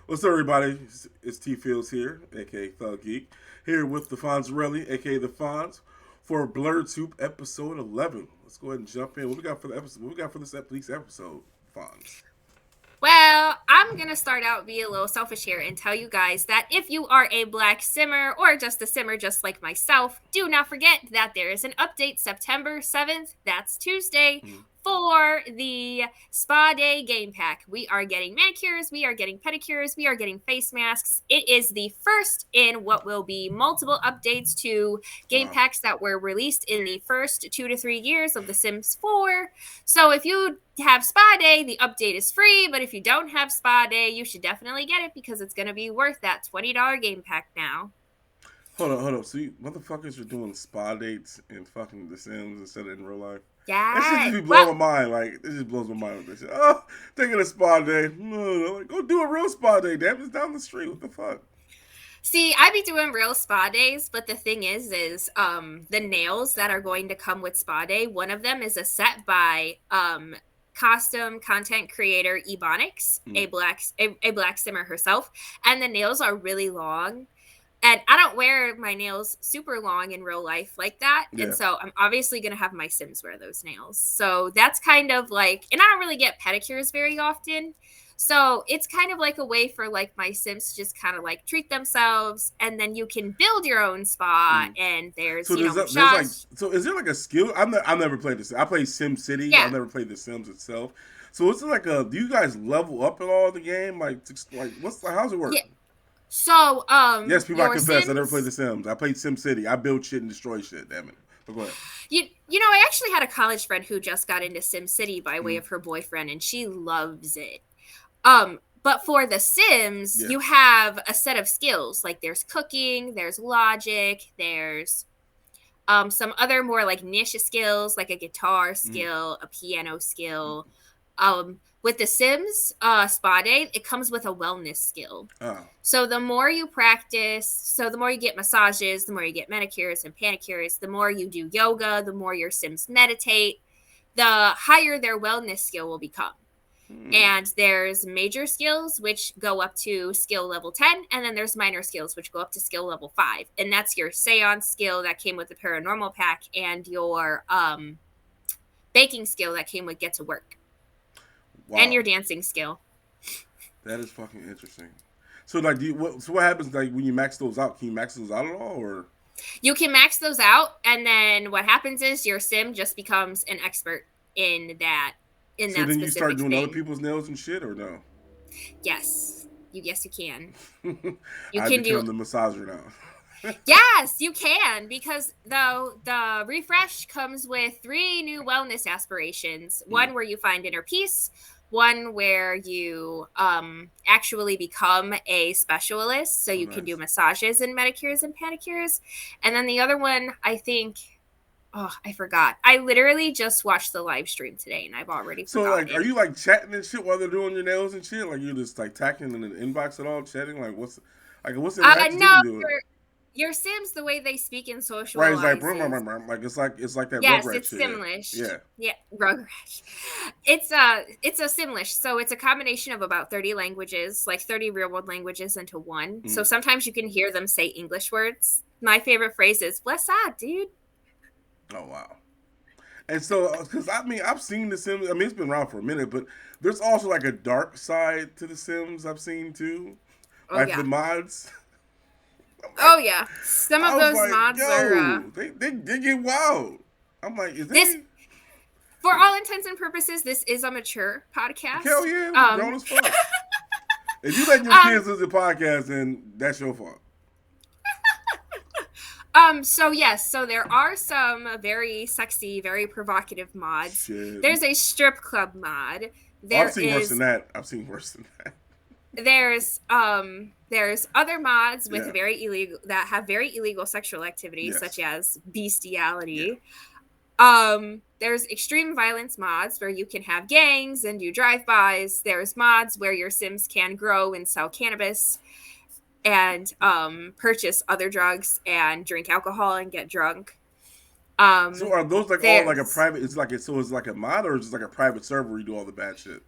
What's up, everybody? It's T Fields here, aka Thug Geek, here with the Fonzarelli, aka the Fonz, for BlerdSoup episode 11. Let's go ahead and jump in. What we got for the episode? What we got for this week's episode, Fonz? Well, I'm going to start out be a little selfish here and tell you guys that if you are a black simmer or just a simmer just like myself, do not forget that there is an update September 7th. That's Tuesday. Mm. For the Spa Day game pack, we are getting manicures, we are getting pedicures, we are getting face masks. It is the first in what will be multiple updates to game Wow. packs that were released in the first 2 to 3 years of The Sims 4. So if you have Spa Day, the update is free, but if you don't have Spa Day, you should definitely get it because it's going to be worth that $20 game pack now. Hold on. So you motherfuckers are doing spa dates in fucking The Sims instead of in real life? That shit just Yeah. be Well, blowing my mind. Like, it just blows my mind with this shit. Oh, taking a spa day. No, like, go do a real spa day. Damn, it's down the street. What the fuck? see, I be doing real spa days, but the thing is the nails that are going to come with Spa Day, one of them is a set by costume content creator Ebonics, Mm. a black simmer herself, and the nails are really long. And I don't wear my nails super long in real life like that. And Yeah. so I'm obviously going to have my Sims wear those nails. So that's kind of like, and I don't really get pedicures very often. So it's kind of like a way for like my Sims to just kind of like treat themselves. And then you can build your own spa. Mm. And there's, So there's like, massage. so is there like a skill? I've never played this. I play Sim City. I've Yeah. never played The Sims itself. So is it like a? Do you guys level up at all in the game? Like what's like? How's it work? Yeah. So, Yes, people. I your confess. I never played The Sims, Sims. I played Sim City. I build shit and destroy shit. Damn it. But go ahead. I actually had a college friend who just got into Sim City by way Mm. of her boyfriend, and she loves it. But for The Sims, Yeah. you have a set of skills. Like there's cooking, there's logic, there's some other more like niche skills, like a guitar Mm. skill, a piano skill. With The Sims Spa Day, it comes with a wellness skill. Oh. So the more you practice, so the more you get massages, the more you get manicures and panicures, the more you do yoga, the more your Sims meditate, the higher their wellness skill will become. Mm. And there's major skills, which go up to skill level 10. And then there's minor skills, which go up to skill level 5. And that's your seance skill that came with the paranormal pack and your baking skill that came with get to work and Wow. your dancing skill. That is fucking interesting. So like, so what happens like when you max those out? Can you max those out at all, or? You can max those out. And then what happens is your sim just becomes an expert in that So then you start specific doing other thing. people's nails and shit, or no? Yes, you can. You I can do become the massager now. Yes, you can because the refresh comes with 3 new wellness aspirations. Mm. One where you find inner peace, one where you actually become a specialist so Oh, you can do nice. massages and manicures and pedicures. And then the other one, I think, oh, I forgot. I literally just watched the live stream today and I've already So forgot like, are it. you like chatting and shit while they're doing your nails and shit? Like you're just like tacking in the inbox at all, chatting? What's the interactions you No, can do? your Sims, the way they speak and Right? It's like socialize brum, brum, is brum, brum. Like it's like that yes, Rugrat it's shit. Simlish. Yeah. Yeah, Rugrats. It's a Simlish, so it's a combination of about 30 languages, like 30 real world languages into one. Yeah. So sometimes you can hear them say English words. My favorite phrase is "Bless up, dude." Oh wow. And so, because I mean, I've seen The Sims. I mean, it's been around for a minute, but there's also like a dark side to The Sims. I've seen too, Oh like the yeah, mods. I'm like, oh yeah. Some I of was those like, mods are yo, they get wild. I'm like, is this. they? For all intents and purposes, this is a mature Hell podcast. yeah, we grown as fuck. If you letting your Um, kids listen to podcasts, then that's your fault. So yes, so there are some very sexy, very provocative mods. Shit. There's a strip club mod. Oh, I've There seen worse than is that. I've seen worse than that. there's other mods with Yeah. very illegal sexual activities Yes. such as Yeah. bestiality. There's extreme violence mods where you can have gangs and do drive-bys. There's mods where your Sims can grow and sell cannabis and purchase other drugs and drink alcohol and get drunk. So are those like all like a There's private? It's like it's like a mod or is it like a private server where you do all the bad shit?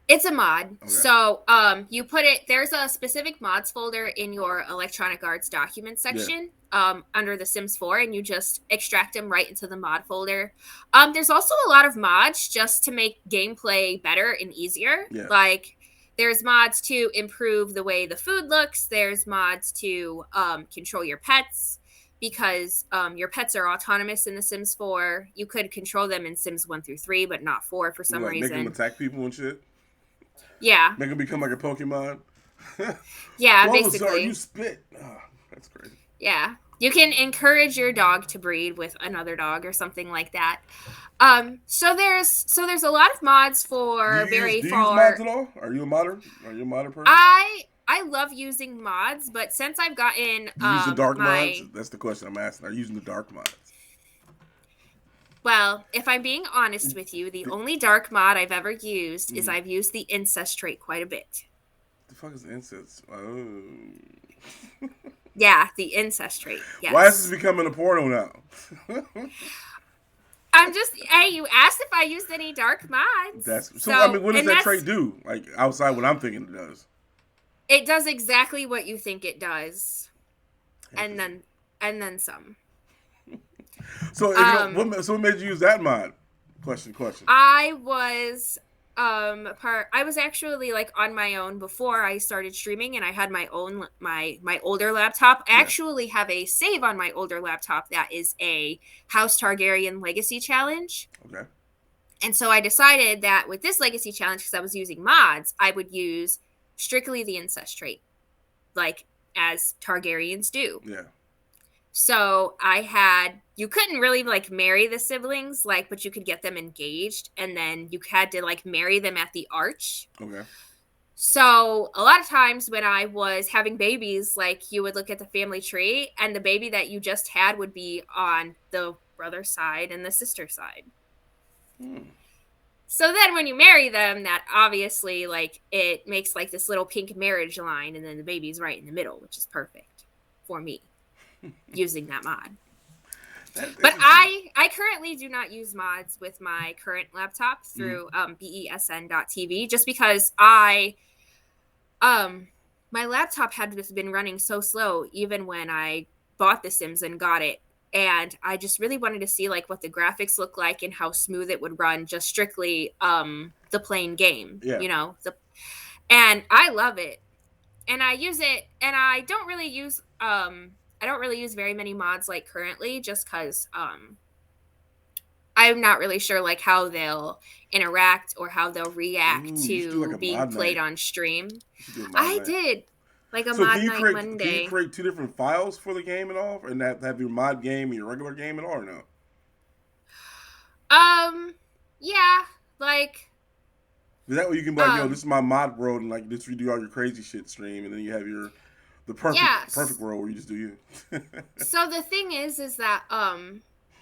It's a mod. Okay. So you put it, there's a specific mods folder in your Electronic Arts document section under the Sims 4, and you just extract them right into the mod folder. There's also a lot of mods just to make gameplay better and easier. Yeah. Like there's mods to improve the way the food looks. There's mods to control your pets because your pets are autonomous in the Sims 4. You could control them in Sims 1 through 3, but not 4 for some Like reason. make them attack people and shit. Yeah. Make them become like a Pokemon. Yeah, Bulbasaur, basically. you spit. Oh, that's crazy. Yeah. You can encourage your dog to breed with another dog or something like that. So there's a lot of mods for do you use far. mods at all? Are you a modder? Are you a modder person? I love using mods, but since I've gotten you use the dark mods? That's the question I'm asking. Are you using the dark mods? Well, if I'm being honest with you, the only dark mod I've ever used is I've used the incest trait quite a bit. The fuck is incest? Oh. Yeah, the incest trait. Yes. Why is this becoming a porno now? I'm just, hey, you asked if I used any dark mods. So I mean, what does that trait do? Like outside what I'm thinking it does? It does exactly what you think it does, and then some. So, what made you use that mod? Question. I was I was actually like on my own before I started streaming, and I had my own my older laptop. I actually have a save on my older laptop that is a House Targaryen Legacy Challenge. Okay. And so I decided that with this Legacy Challenge, because I was using mods, I would use strictly the incest trait, like as Targaryens do. Yeah. So you couldn't really like marry the siblings, like, but you could get them engaged, and then you had to like marry them at the arch. Okay. So a lot of times when I was having babies, like you would look at the family tree, and the baby that you just had would be on the brother's side and the sister side. So then when you marry them, that obviously like it makes like this little pink marriage line, and then the baby's right in the middle, which is perfect for me using that mod. But I currently do not use mods with my current laptop through BESN.TV, just because my laptop had been running so slow even when I bought The Sims and got it. And I just really wanted to see like what the graphics look like and how smooth it would run, just strictly the plain game, you know. And I love it, and I use it, and I don't really use very many mods like currently, just because I'm not really sure like how they'll interact or how they'll react to like being played on stream. I did. Like a mod night Monday. Can you create two different files for the game and all? And have your mod game and your regular game and all, or no? Yeah. Like... Is that way you can be like, yo, this is my mod world, and like this you do all your crazy shit stream, and then you have the perfect world where you just do you. So the thing is that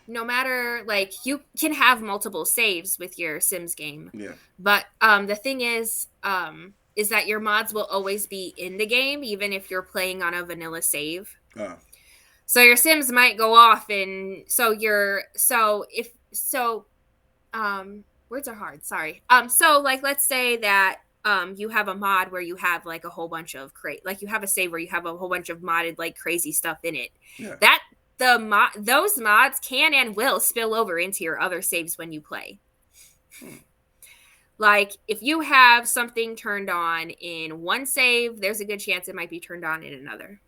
no matter, like, you can have multiple saves with your Sims game. Yeah. But the thing is that your mods will always be in the game, even if you're playing on a vanilla save. So your Sims might go off, and words are hard. Sorry. So like, let's say that you have a mod where you have like a whole bunch of you have a save where you have a whole bunch of modded like crazy stuff in it. Yeah. Those mods can and will spill over into your other saves when you play. Like, if you have something turned on in one save, there's a good chance it might be turned on in another.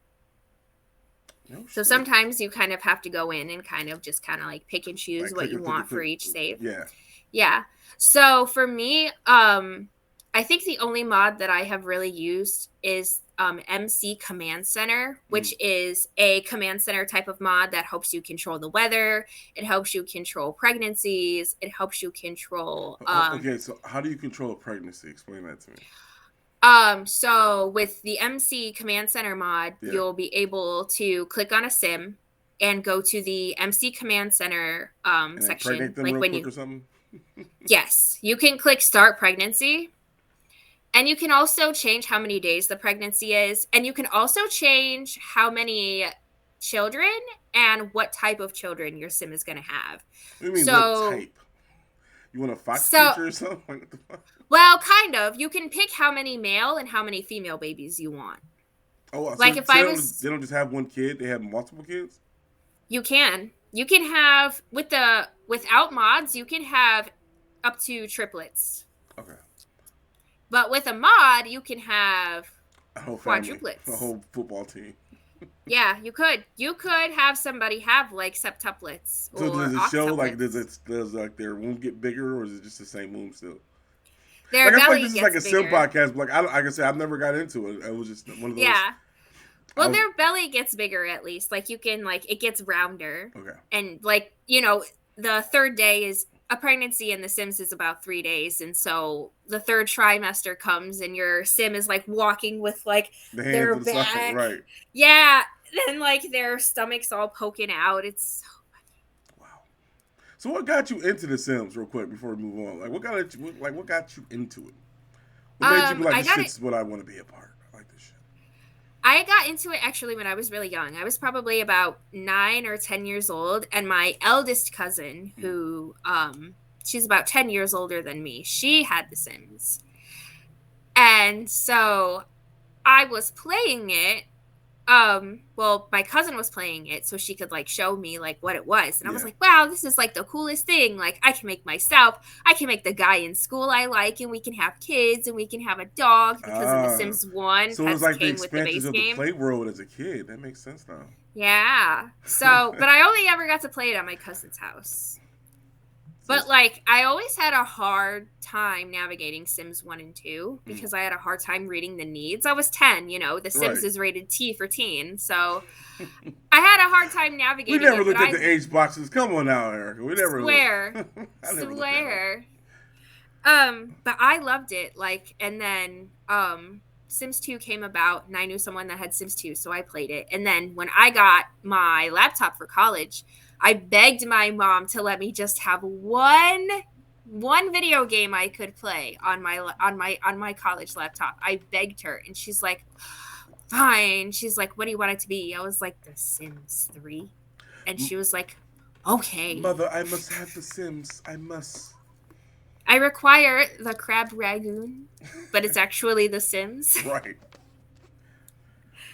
So sometimes you kind of have to go in and kind of like pick and choose what you want for each save. Yeah. Yeah. So for me, I think the only mod that I have really used is MC Command Center, which is a command center type of mod that helps you control the weather. It helps you control pregnancies. It helps you control... okay, so how do you control a pregnancy? Explain that to me. So with the MC Command Center mod, you'll be able to click on a sim and go to the MC Command Center section. Like when you... or something? Yes, you can click Start Pregnancy. And you can also change how many days the pregnancy is. And you can also change how many children and what type of children your sim is going to have. What do you mean, what type? You want a fox creature or something? Well, kind of. You can pick how many male and how many female babies you want. Oh, Like if I they was, don't just have one kid; they have multiple kids. you can. You can have without mods, you can have up to triplets. Okay. But with a mod, you can have A whole family, a quadruplets. whole football team. Yeah, you could. You could have somebody have like septuplets So or does it show like octuplets. does like their womb get bigger, or is it just the same womb still? Their Like I feel like belly this is like gets a sim bigger. podcast, but like I said, I've never got into it. It was just one of those. Yeah. I Well, was their belly gets bigger at least. Like you can like it gets rounder. okay. And like, the third day is a pregnancy in The Sims is about 3 days, and so the third trimester comes and your sim is like walking with like The hand their to the side, back. right? Yeah, then like their stomach's all poking out. It's Wow. So what got you into The Sims, real quick, before we move on? Like what got you into it? What made you be like, I this got it. shit's what I want to be a part? I like this shit. I got into it actually when I was really young. I was probably about 9 or 10 years old, and my eldest cousin, who she's about 10 years older than me, she had The Sims. And so I was playing it. Well, my cousin was playing it so she could like show me like what it was. And I was Yeah. like, wow, this is like the coolest thing. Like I can make myself, I can make the guy in school I like, and we can have kids and we can have a dog because in The Sims 1, So it was pets like the came with the expansions base of the game. play world as a kid. That makes sense now. Yeah. So, but I only ever got to play it at my cousin's house. But like I always had a hard time navigating Sims 1 and 2 because I had a hard time reading the needs. I was 10, The Sims Right. is rated T for teen. So I had a hard time We navigating never it. looked at the age boxes. Come on now, Erica. We never Swear. looked. I never looked at them. But I loved it. Like, and then Sims 2 came about and I knew someone that had Sims 2, so I played it. And then when I got my laptop for college, I begged my mom to let me just have one video game I could play on my college laptop. I begged her, and she's like, "Fine." She's like, "What do you want it to be?" I was like, "The Sims 3." And she was like, "Okay." Mother, I must have The Sims. I must. I require the crab ragoon, but it's actually The Sims. Right.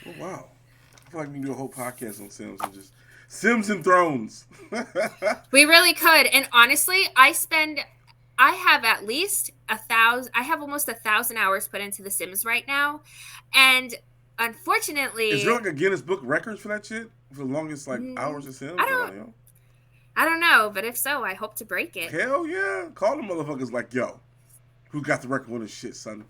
Oh, wow. I feel like we can do a whole podcast on Sims and just Sims and Thrones. We really could. And honestly, I have at least 1,000. I have almost 1,000 hours put into The Sims right now, and unfortunately, Is there like a Guinness Book Records for that shit? For the longest like hours of Sims? I don't know, but if so, I hope to break it. Hell yeah. Call them motherfuckers like, yo, who got the record on this shit, son?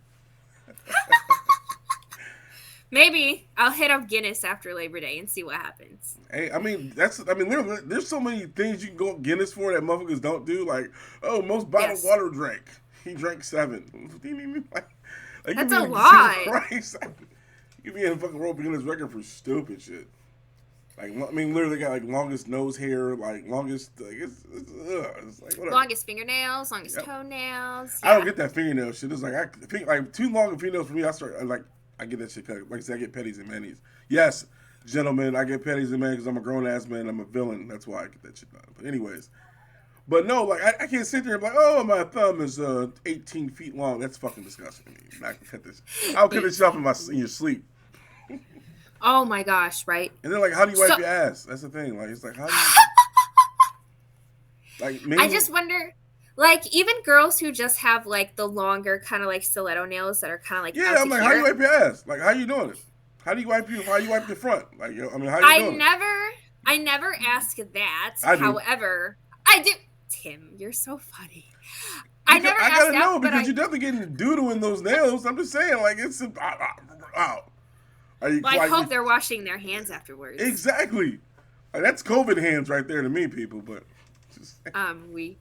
Maybe I'll hit up Guinness after Labor Day and see what happens. Hey, I mean, there's so many things you can go Guinness for that motherfuckers don't do. Like, oh, most bottled water drank. He drank 7. That's a lot. Christ. You be in fucking World Guinness record for stupid shit. Like, I mean, literally got like longest nose hair, like longest, like it's like whatever. Longest fingernails, longest toenails. Yeah. I don't get that fingernail shit. It's like too long of fingernails for me. I get that shit cut. Like I said, I get petties and manis. Yes, gentlemen, I get petties and manis because I'm a grown ass man. I'm a villain. That's why I get that shit done. But anyways, but no, like I can't sit there and be like, oh, my thumb is 18 feet long. That's fucking disgusting to me. I can cut this. I'll cut this off in your sleep. Oh my gosh, right? And then like, how do you wipe your ass? That's the thing. Like it's like how do you like? Maybe, I just wonder. Like, even girls who just have, like, the longer kind of, like, stiletto nails that are kind of, like, yeah, I'm like, how do you wipe your ass? Like, how you doing it? How do you wipe your front? Like, I mean, how you doing I never ask that. I do. However, I do. Tim, you're so funny. I never asked that. I gotta know because you're definitely getting doodle in those nails. I'm just saying, like, it's I hope they're washing their hands afterwards. Exactly. Like, that's COVID hands right there to me, people. But I'm weak.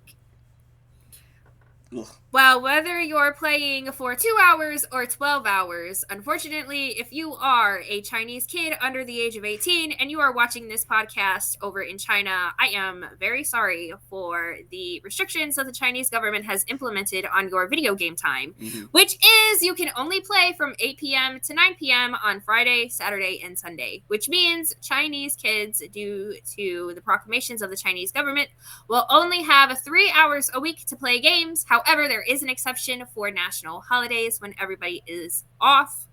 Ugh. Well, whether you're playing for 2 hours or 12 hours, unfortunately, if you are a Chinese kid under the age of 18 and you are watching this podcast over in China, I am very sorry for the restrictions that the Chinese government has implemented on your video game time, which is you can only play from 8 p.m. to 9 p.m. on Friday, Saturday, and Sunday, which means Chinese kids, due to the proclamations of the Chinese government, will only have 3 hours a week to play games. However, there there is an exception for national holidays when everybody is off.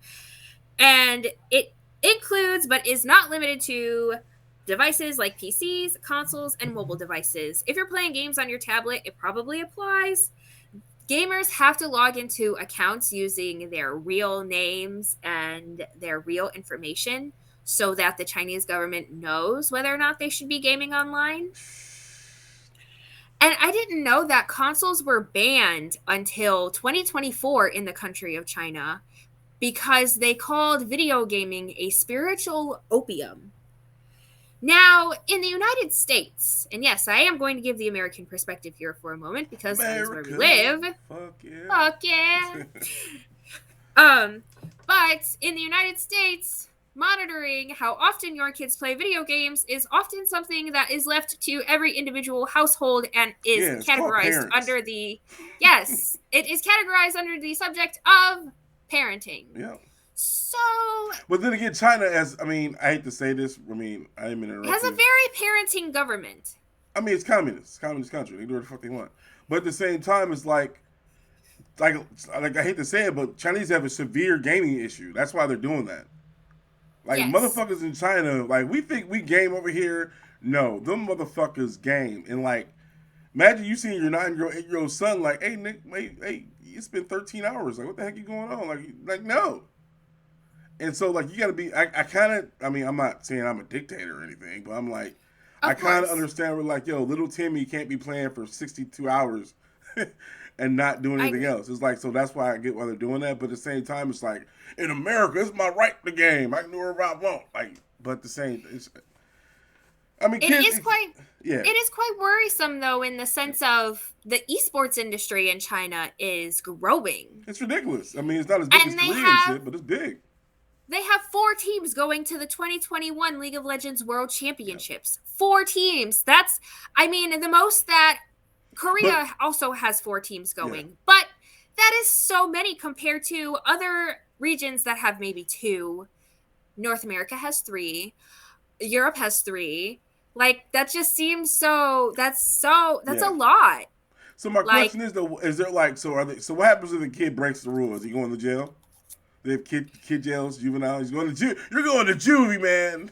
And it includes, but is not limited to, devices like PCs, consoles, and mobile devices. If you're playing games on your tablet, it probably applies. Gamers have to log into accounts using their real names and their real information so that the Chinese government knows whether or not they should be gaming online. And I didn't know that consoles were banned until 2024 in the country of China because they called video gaming a spiritual opium. Now, in the United States, and yes, I am going to give the American perspective here for a moment because that is where we live. Fuck yeah. Fuck yeah. But in the United States, monitoring how often your kids play video games is often something that is left to every individual household and is categorized under the it is categorized under the subject of parenting. Yeah. So, but then again, China I hate to say this. I am interrupting. Has a very parenting government. It's communist country. They do what the fuck they want. But at the same time, it's like I hate to say it, but Chinese have a severe gaming issue. That's why they're doing that. Motherfuckers in China, we think we game over here. No, them motherfuckers game. And imagine you seeing your 9-year-old, 8-year-old son hey Nick, hey, it's been 13 hours. What the heck you going on? No. And so, you got to be, I'm not saying I'm a dictator or anything, but I'm I kind of understand we're little Timmy can't be playing for 62 hours and not doing anything else. It's so that's why I get why they're doing that. But at the same time, it's in America, it's my right to game. I can do whatever I want. But at the same, it is quite worrisome, though, in the sense of the esports industry in China is growing. It's ridiculous. It's not as big as Korea and shit, but it's big. They have 4 teams going to the 2021 League of Legends World Championships. 4 teams. That's, the most that Korea also has 4 teams going. Yeah. But that is so many compared to other regions that have maybe 2. North America has 3. Europe has 3. That just seems that's a lot. So my question is, though, is there so what happens if the kid breaks the rules? Is he going to jail? They have kid jails, juvenile. He's going to You're going to juvie, man.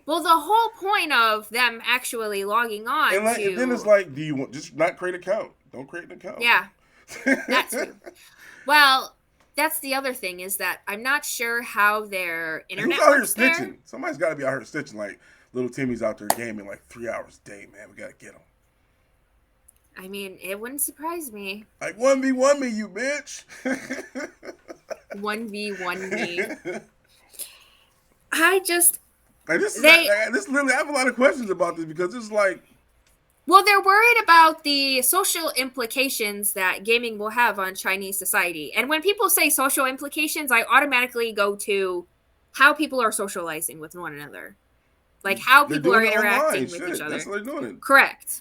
Well, the whole point of them actually logging on and then it's do you want just not create an account? Don't create an account. Yeah, that's true. Well, that's the other thing is that I'm not sure how their internet works there. Snitching? Somebody's got to be out here snitching. Little Timmy's out there gaming 3 hours a day, man. We got to get him. It wouldn't surprise me. 1v1 me, you bitch. 1v1 me. This literally, I have a lot of questions about this because it's well, they're worried about the social implications that gaming will have on Chinese society. And when people say social implications, I automatically go to how people are socializing with one another. How people are interacting with each other. That's what they're doing. Correct.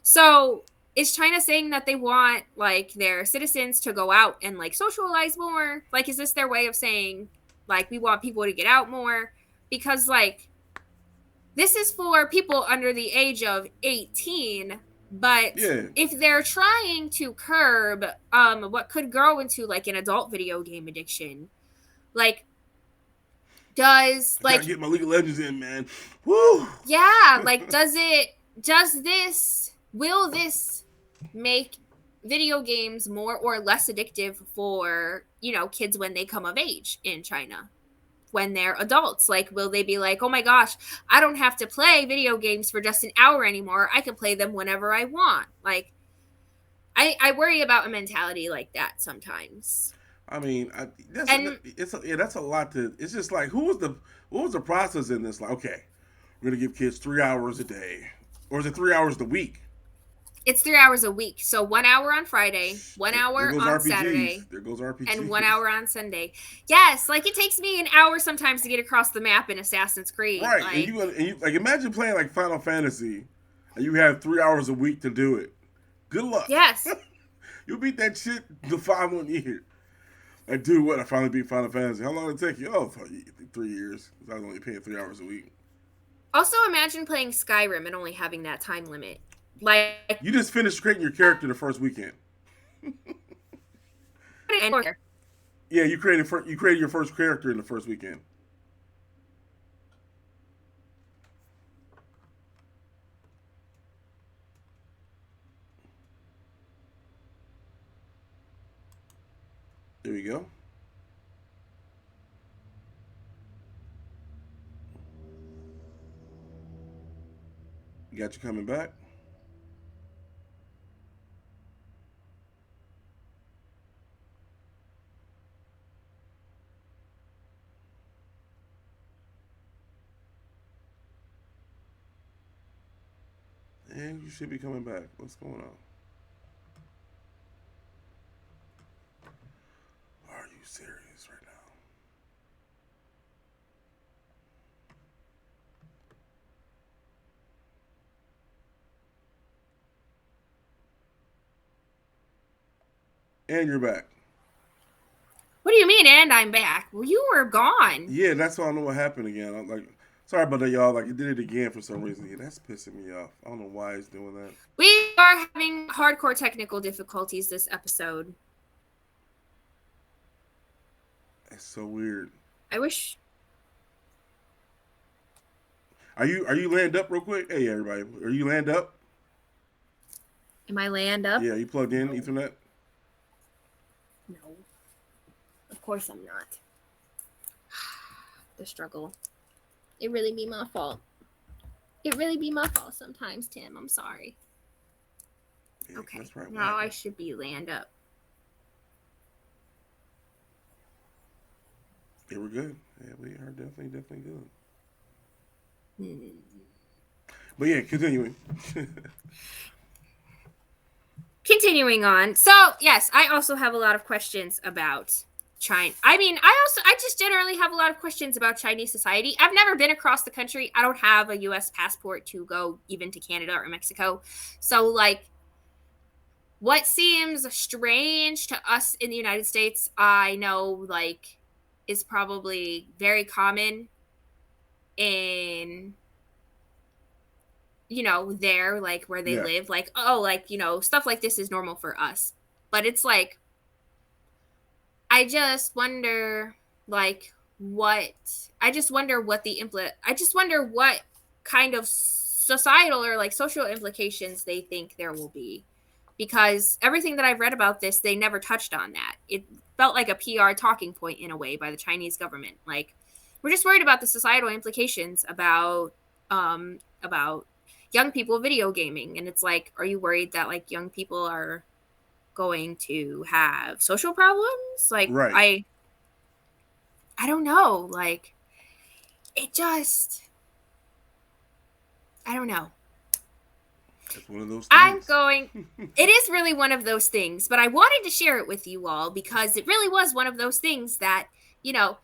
So is China saying that they want their citizens to go out and socialize more? Is this their way of saying we want people to get out more? Because this is for people under the age of 18, but if they're trying to curb what could grow into an adult video game addiction, does gotta get my League of Legends in, man. Woo! Yeah, will this make video games more or less addictive for, kids when they come of age in China? When they're adults, will they be oh my gosh, I don't have to play video games for just an hour anymore. I can play them whenever I want. I worry about a mentality like that sometimes. That's a lot to. It's just what was the process in this? Okay, we're gonna give kids 3 hours a day, or is it 3 hours a week? It's 3 hours a week. So 1 hour on Friday, 1 hour on RPGs. Saturday. There goes RPGs. And 1 hour on Sunday. Yes, it takes me an hour sometimes to get across the map in Assassin's Creed. Right. And you imagine playing Final Fantasy and you have 3 hours a week to do it. Good luck. Yes. You'll beat that shit the following year. Dude, what? I finally beat Final Fantasy. How long did it take you? 3 years. I was only paying 3 hours a week. Also, imagine playing Skyrim and only having that time limit. You just finished creating your character the first weekend. Yeah, you created your first character in the first weekend. There you go. You got you coming back. And you should be coming back. What's going on? Are you serious right now? And you're back. What do you mean? And I'm back. Well, you were gone. Yeah, that's why I don't know what happened again. I'm like, sorry about that, y'all. Like, it did it again for some reason. Yeah, that's pissing me off. I don't know why it's doing that. We are having hardcore technical difficulties this episode. It's so weird. I wish. Are you land up real quick? Hey everybody, are you land up? Am I land up? Yeah, you plugged in Ethernet? No. Of course I'm not. The struggle. It really be my fault. It really be my fault sometimes, Tim. I'm sorry. Yeah, okay. That's right. Now I should be land up. Yeah, we're good. Yeah, we are definitely good. But yeah, continuing. Continuing on. So, yes, I also have a lot of questions about China. I mean, I just generally have a lot of questions about Chinese society. I've never been across the country. I don't have a US passport to go even to Canada or Mexico. So, like, what seems strange to us in the United States, I know, like, is probably very common in, you know, there, like, where they live. Like, oh, like, you know, stuff like this is normal for us. But it's like, I just wonder, like, I just wonder what kind of societal or, like, social implications they think there will be. Because everything that I've read about this, they never touched on that. It felt like a PR talking point in a way by the Chinese government. Like, we're just worried about the societal implications about young people video gaming. And it's like, are you worried that, like, young people are going to have social problems? Like, right. I don't know. Like, it just, I don't know. It's one of those things. It is really one of those things, but I wanted to share it with you all because it really was one of those things that, you know,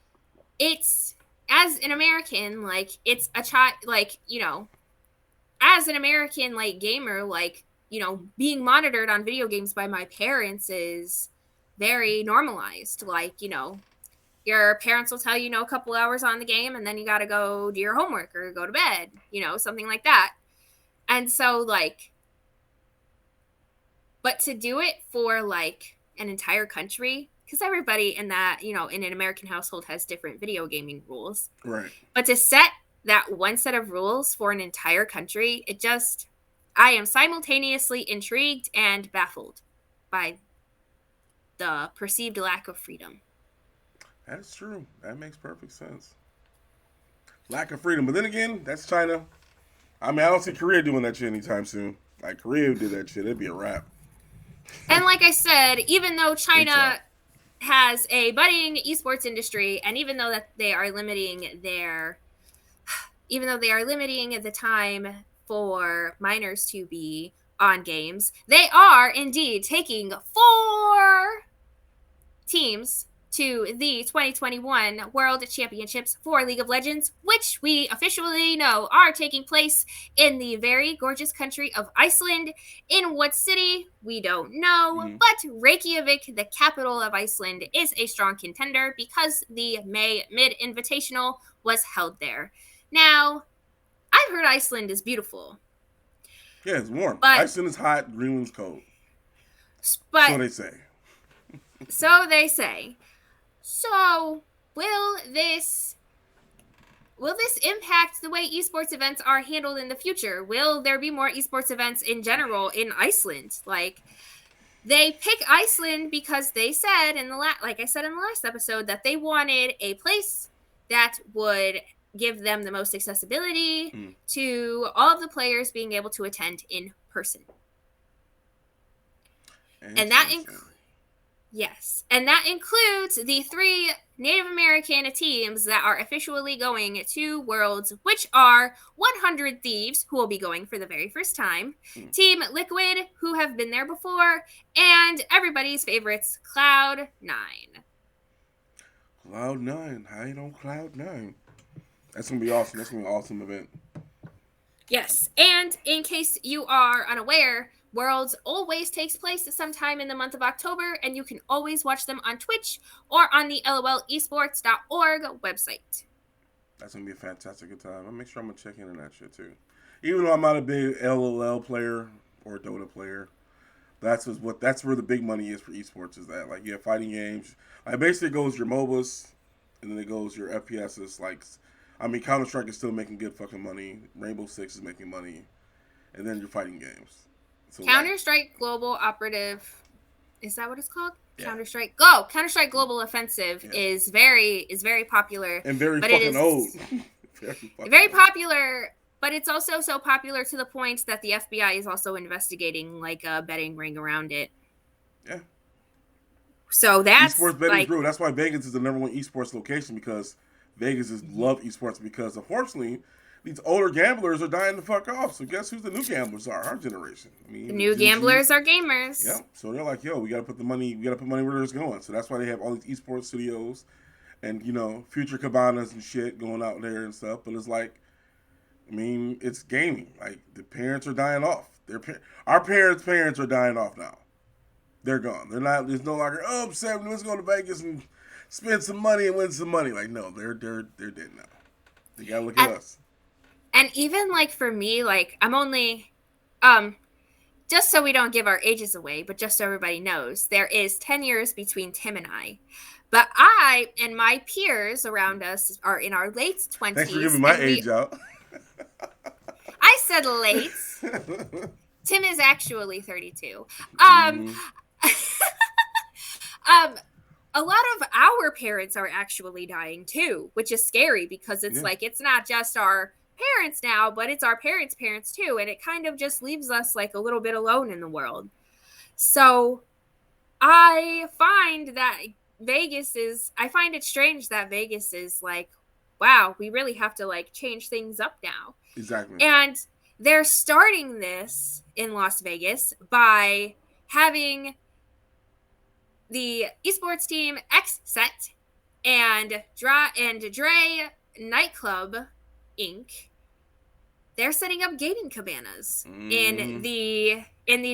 it's, as an American, like, it's a child, like, you know, as an American, like, gamer, like, you know, being monitored on video games by my parents is very normalized. Like, you know, your parents will tell you, you know, a couple hours on the game and then you got to go do your homework or go to bed, you know, something like that. And so, like, but to do it for, like, an entire country, because everybody in that, you know, in an American household has different video gaming rules. Right. But to set that one set of rules for an entire country, I am simultaneously intrigued and baffled by the perceived lack of freedom. That's true. That makes perfect sense. Lack of freedom. But then again, that's China. I mean, I don't see Korea doing that shit anytime soon. Like, Korea did that shit, it'd be a wrap. And like I said, even though China has a budding esports industry, and even though that they are limiting the time for minors to be on games, they are indeed taking 4 teams to the 2021 World Championships for League of Legends, which we officially know are taking place in the very gorgeous country of Iceland. In what city? We don't know, but Reykjavik, the capital of Iceland, is a strong contender because the May Mid-Invitational was held there. Now, I've heard Iceland is beautiful. Yeah, it's warm. Iceland is hot, Greenland's cold. But so they say. so they say. So will this impact the way esports events are handled in the future? Will there be more esports events in general in Iceland? Like, they pick Iceland because they said like I said in the last episode, that they wanted a place that would give them the most accessibility to all of the players being able to attend in person. And that yes, and that includes the 3 Native American teams that are officially going to Worlds, which are 100 Thieves, who will be going for the very first time, Team Liquid, who have been there before, and everybody's favorites, Cloud9. Cloud9, hide on Cloud9. That's gonna be awesome. That's gonna be an awesome event. Yes, and in case you are unaware, Worlds always takes place sometime in the month of October, and you can always watch them on Twitch or on the lolesports.org website. That's gonna be a fantastic good time. I'll make sure I'm gonna check in on that shit too. Even though I'm not a big LOL player or Dota player, that's where the big money is for esports. Is that, like, you have fighting games. Like, basically it goes your MOBAs, and then it goes your FPSs. Like, I mean, Counter-Strike is still making good fucking money. Rainbow Six is making money, and then your fighting games. So, Counter-Strike Global Operative, is that what it's called? Yeah. Counter-Strike Global Offensive is very popular and very fucking old. very popular, but it's also so popular to the point that the FBI is also investigating, like, a betting ring around it. Yeah. So that's esports betting grew. That's why Vegas is the #1 esports location, because Vegas love esports, because unfortunately these older gamblers are dying the fuck off. So guess who the new gamblers are? Our generation. I mean, the new gamblers are gamers. Yeah. So they're like, yo, we gotta put money where it's going. So that's why they have all these esports studios and, future cabanas and shit going out there and stuff. But it's like, I mean, it's gaming. Like, the parents are dying off. Our parents are dying off now. They're gone. They're not. There's no longer, oh, 7, let's go to Vegas and spend some money and win some money. Like, no, they're dead now. You gotta look at us. And even, like, for me, like, I'm only, just so we don't give our ages away, but just so everybody knows, there is 10 years between Tim and I. But I and my peers around us are in our late 20s. Thanks for giving my age out. I said late. Tim is actually 32. A lot of our parents are actually dying too, which is scary, because it's like, it's not just our parents now, but it's our parents' parents too, and it kind of just leaves us, like, a little bit alone in the world. So I find it strange that Vegas is like, wow, we really have to, like, change things up now. Exactly. And they're starting this in Las Vegas by having the esports team XSET and Dre Nightclub Inc. They're setting up gaming cabanas in the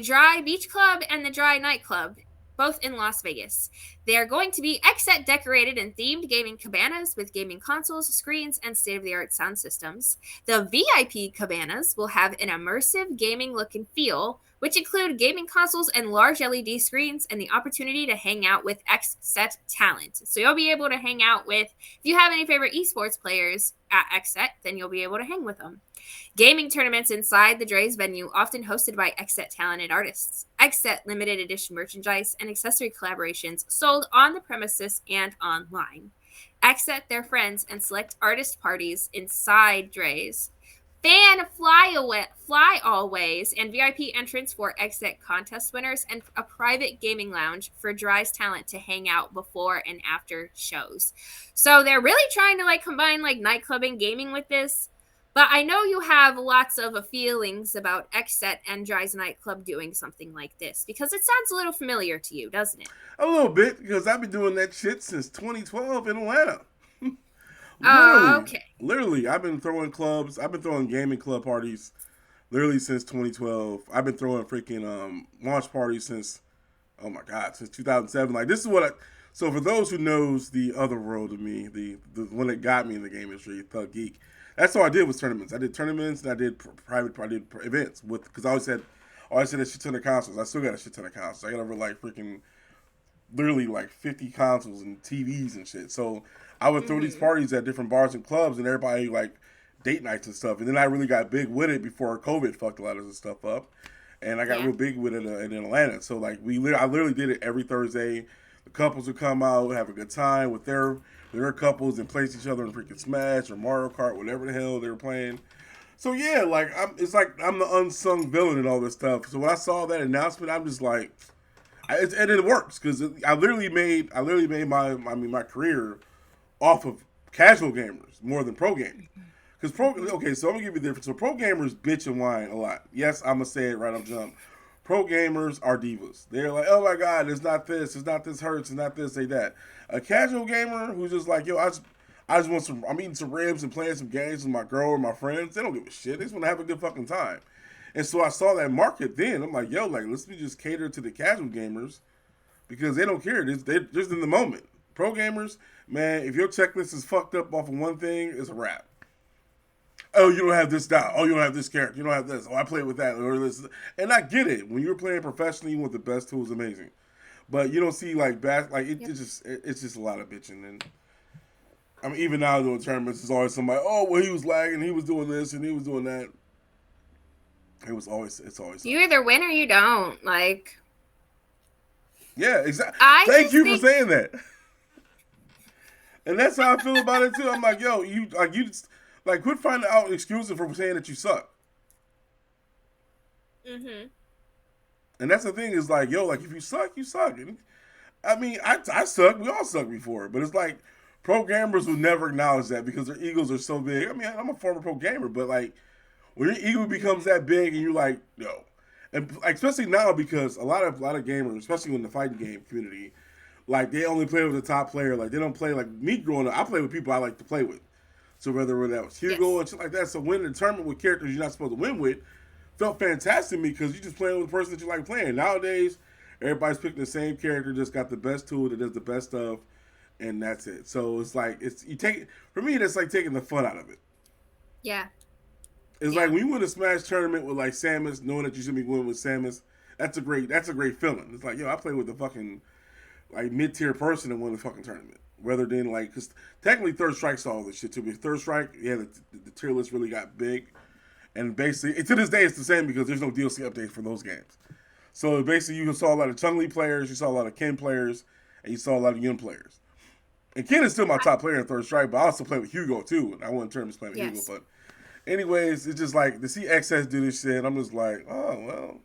Dry Beach Club and the Dry Nightclub, both in Las Vegas. They're going to be XSET decorated and themed gaming cabanas with gaming consoles, screens, and state-of-the-art sound systems. The VIP cabanas will have an immersive gaming look and feel, which include gaming consoles and large LED screens, and the opportunity to hang out with XSET talent. So you'll be able to hang out with, if you have any favorite esports players at XSET, then you'll be able to hang with them. Gaming tournaments inside the Dre's venue, often hosted by XSET talented artists. XSET limited edition merchandise and accessory collaborations sold on the premises and online. XSET their friends and select artist parties inside Dre's. Fan fly-all-ways and VIP entrance for XSET contest winners, and a private gaming lounge for Dry's talent to hang out before and after shows. So they're really trying to, like, combine, like, nightclub and gaming with this. But I know you have lots of feelings about XSET and Dry's Nightclub doing something like this, because it sounds a little familiar to you, doesn't it? A little bit, because I've been doing that shit since 2012 in Atlanta. Oh, okay. Literally, I've been throwing gaming club parties literally since 2012. I've been throwing freaking launch parties since 2007. Like, this is what so for those who knows the other world of me, the one that got me in the game industry, Thug Geek, that's all I did was tournaments. I did tournaments and I did private events because I Oh, I said a shit ton of consoles. I still got a shit ton of consoles. I got over like freaking literally like 50 consoles and TVs and shit. So I would throw these parties at different bars and clubs, and everybody like date nights and stuff. And then I really got big with it before COVID fucked a lot of this stuff up. And I got real big with it in Atlanta. So like I literally did it every Thursday. The couples would come out, have a good time with their couples, and place each other in freaking Smash or Mario Kart, whatever the hell they were playing. So yeah, like it's like I'm the unsung villain and all this stuff. So when I saw that announcement, I'm just like, and it works because I literally made my career off of casual gamers more than pro gamers. Because so I'm gonna give you the difference. So pro gamers bitch and whine a lot. Yes, I'm gonna say it right up jump. Pro gamers are divas. They're like, oh my god, it's not this hurts, it's not this, say that. A casual gamer who's just like, yo, I just want I'm eating some ribs and playing some games with my girl or my friends. They don't give a shit. They just want to have a good fucking time. And so I saw that market then. I'm like, yo, like let's just cater to the casual gamers because they don't care. They're just in the moment. Pro gamers, man, if your checklist is fucked up off of one thing, it's a wrap. Oh, you don't have this style. Oh, you don't have this character. You don't have this. Oh, I play with that or this. And I get it. When you're playing professionally, you want the best tools, amazing. But you don't see like it's just a lot of bitching. And I mean, even now doing tournaments, there's always somebody. Oh, well, he was lagging. He was doing this and he was doing that. It's always. You either win or you don't. Like. Yeah, exactly. Thank you for saying that. And that's how I feel about it too. I'm like, yo, you just. Like, quit finding out excuses for saying that you suck. Mm-hmm. And that's the thing is like, yo, like if you suck, you suck. And, I mean, I suck. We all suck before. But it's like pro gamers will never acknowledge that because their egos are so big. I mean, I'm a former pro gamer, but like when your ego becomes that big and you're like, yo, and like, especially now because a lot of gamers, especially in the fighting game community, like they only play with the top player. Like they don't play like me growing up. I play with people I like to play with. So whether that was Hugo and shit like that, so winning a tournament with characters you're not supposed to win with felt fantastic to me because you're just playing with the person that you like playing. Nowadays, everybody's picking the same character, just got the best tool that does the best stuff, and that's it. So it's like for me, that's like taking the fun out of it. Yeah. It's like when you win a Smash tournament with like Samus, knowing that you should be winning with Samus, that's a great feeling. It's like, yo, I play with the fucking like mid-tier person that won the fucking tournament. Rather than like, because technically Third Strike saw all this shit too. But Third Strike, yeah, the tier list really got big, and basically to this day it's the same because there's no DLC updates for those games. So basically you saw a lot of Chun-Li players, you saw a lot of Ken players, and you saw a lot of Yun players. And Ken is still my top player in Third Strike, but I also play with Hugo too. And I won tournaments playing with Hugo. But anyways, it's just like to see XS do this shit. I'm just like, oh well.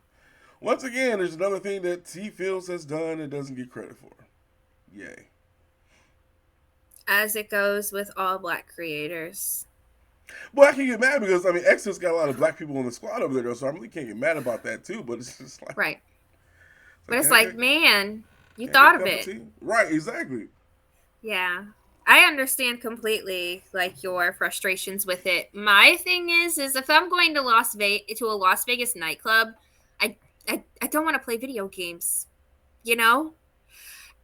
Once again, there's another thing that T Fields has done and doesn't get credit for. Yay. As it goes with all black creators. Well, I can get mad because, I mean, Exodus got a lot of black people on the squad over there, though, so I really can't get mad about that, too, but it's just like... Right. But it's like, man, you thought of it. Right, exactly. Yeah. I understand completely, like, your frustrations with it. My thing is if I'm going to a Las Vegas nightclub, I don't want to play video games, you know?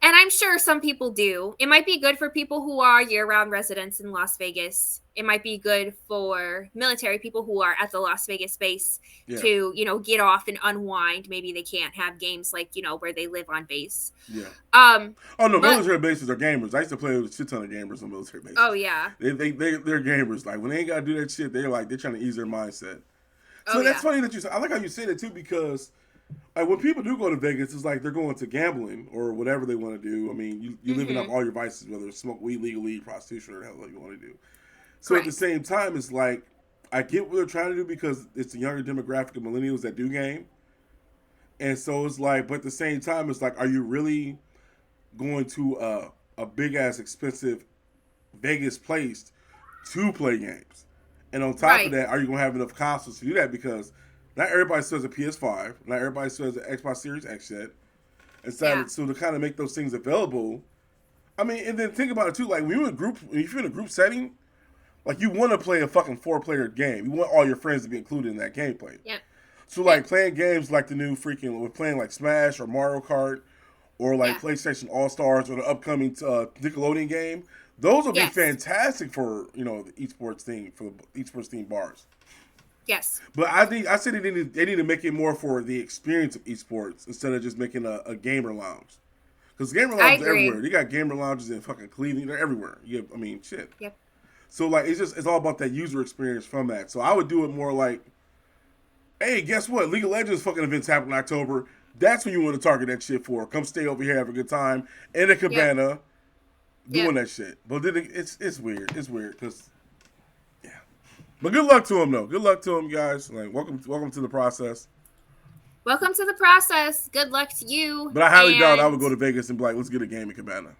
And I'm sure some people do. It might be good for people who are year-round residents in Las Vegas. It might be good for military people who are at the Las Vegas base to, get off and unwind. Maybe they can't have games like, where they live on base. Yeah. Military bases are gamers. I used to play with a shit ton of gamers on military bases. Oh, yeah. They're gamers. Like, when they ain't got to do that shit, they're trying to ease their mindset. So that's funny that you said. I like how you say that, too, because... Like when people do go to Vegas, it's like they're going to gambling or whatever they want to do. I mean, you living up all your vices, whether it's smoke weed legally, prostitution, or the hell you want to do. So at the same time, it's like I get what they're trying to do because it's the younger demographic of millennials that do game, and so it's like, but at the same time, it's like, are you really going to a big ass expensive Vegas place to play games? And on top of that, are you going to have enough consoles to do that? Because not everybody still has a PS5. Not everybody still has an Xbox Series X yet. And so to kind of make those things available, I mean, and then think about it too. Like if you're in a group setting, like you want to play a fucking 4-player game. You want all your friends to be included in that gameplay. Yeah. So like playing games like the new we're playing like Smash or Mario Kart or like PlayStation All Stars or the upcoming Nickelodeon game. Those will be fantastic for the esports thing, for the esports theme bars. Yes. But I said they need to make it more for the experience of esports instead of just making a gamer lounge. Because gamer I lounges are agree. everywhere. You got gamer lounges in fucking Cleveland. They're everywhere. I mean, shit. Yep. So like, it's all about that user experience from that. So I would do it more like, hey, guess what? League of Legends fucking events happen in October. That's when you want to target that shit for. Come stay over here, have a good time in a Yep. cabana, Yep. doing that shit. But then it's weird. It's weird because yeah. But good luck to him though. Good luck to him, guys. Like welcome to the process. Welcome to the process. Good luck to you. But I highly doubt I would go to Vegas and be like, let's get a gaming cabana.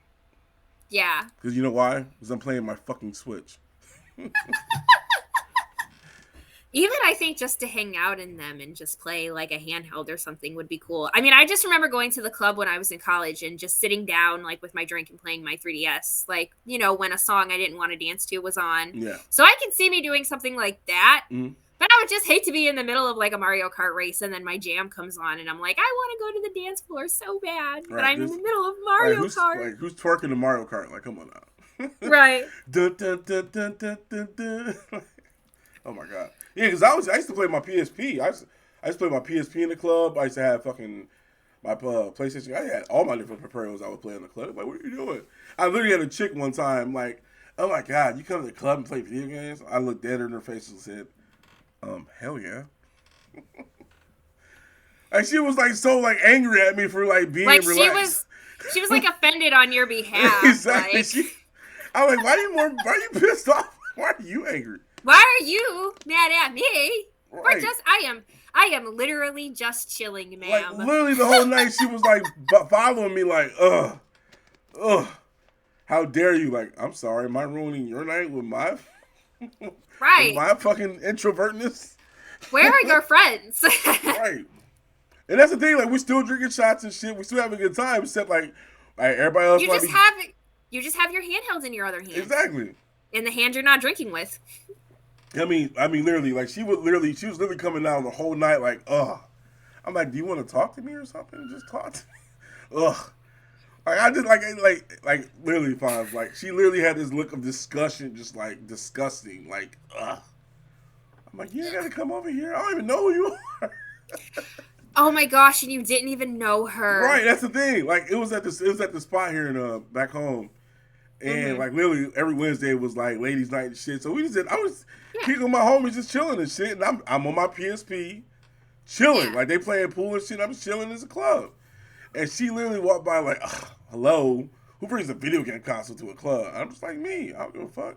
Yeah. Because you know why? Because I'm playing my fucking Switch. Even I think just to hang out in them and just play like a handheld or something would be cool. I mean, I just remember going to the club when I was in college and just sitting down like with my drink and playing my 3DS. Like, you know, when a song I didn't want to dance to was on. Yeah. So I can see me doing something like that. Mm-hmm. But I would just hate to be in the middle of like a Mario Kart race and then my jam comes on and I'm like, I want to go to the dance floor so bad. Right, but I'm in the middle of Mario Kart. Who's twerking the Mario Kart? Like, come on now. Right. Dun, dun, dun, dun, dun, dun, dun. Oh my god. Yeah, because I used to play my PSP. I used to play my PSP in the club. I used to have fucking my PlayStation. I had all my different peripherals I would play in the club. Like, what are you doing? I literally had a chick one time like, oh my god, you come to the club and play video games? I looked at her in her face and said, hell yeah. Like she was like so like angry at me for like being like relaxed. She was like offended on your behalf. Exactly. Like, I'm like, why are you pissed off? Why are you angry? Why are you mad at me? Right. Or I am literally just chilling, ma'am. Like literally the whole night she was like following me like, how dare you? Like, I'm sorry, am I ruining your night with my right. with my fucking introvertness? Where are your friends? Right. And that's the thing, like we're still drinking shots and shit, we still having a good time, except like everybody else you just have your handhelds in your other hand. Exactly. In the hand you're not drinking with. I mean, literally, like she was literally coming down the whole night, like, ugh. I'm like, do you want to talk to me or something? Just talk to me. Ugh. Like I just like literally fine. Like she literally had this look of disgustion, just like disgusting, like, ugh. I'm like, you gotta come over here. I don't even know who you are. Oh my gosh, and you didn't even know her. Right, that's the thing. Like it was at the spot here in back home. And like literally every Wednesday was like ladies' night and shit. So we just I was kicking with my homies just chilling and shit. And I'm on my PSP chilling. Yeah. Like they playing pool and shit. I'm just chilling as a club. And she literally walked by like, hello, who brings a video game console to a club? I'm just like, me. I don't give a fuck.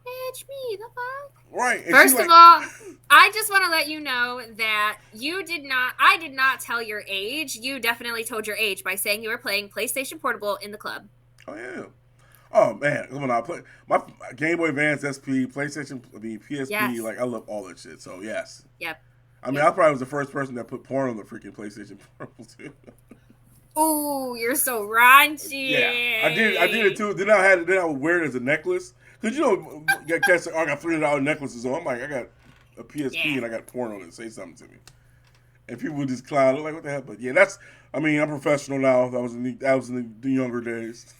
It's me, the fuck. Right. And first of all, I just want to let you know that I did not tell your age. You definitely told your age by saying you were playing PlayStation Portable in the club. Oh, yeah. Oh man, when I play my Game Boy Advance SP, PlayStation, PSP, yes. Like I love all that shit. So yes. Yep. I mean, I probably was the first person that put porn on the freaking PlayStation Portable too. Ooh, you're so raunchy. Yeah, I did it too. Then I would wear it as a necklace because you know, I got $300 necklaces on. I'm like, I got a PSP and I got porn on it. Say something to me, and people would just clown. They're like, what the hell? But yeah, I'm professional now. That was in the younger days.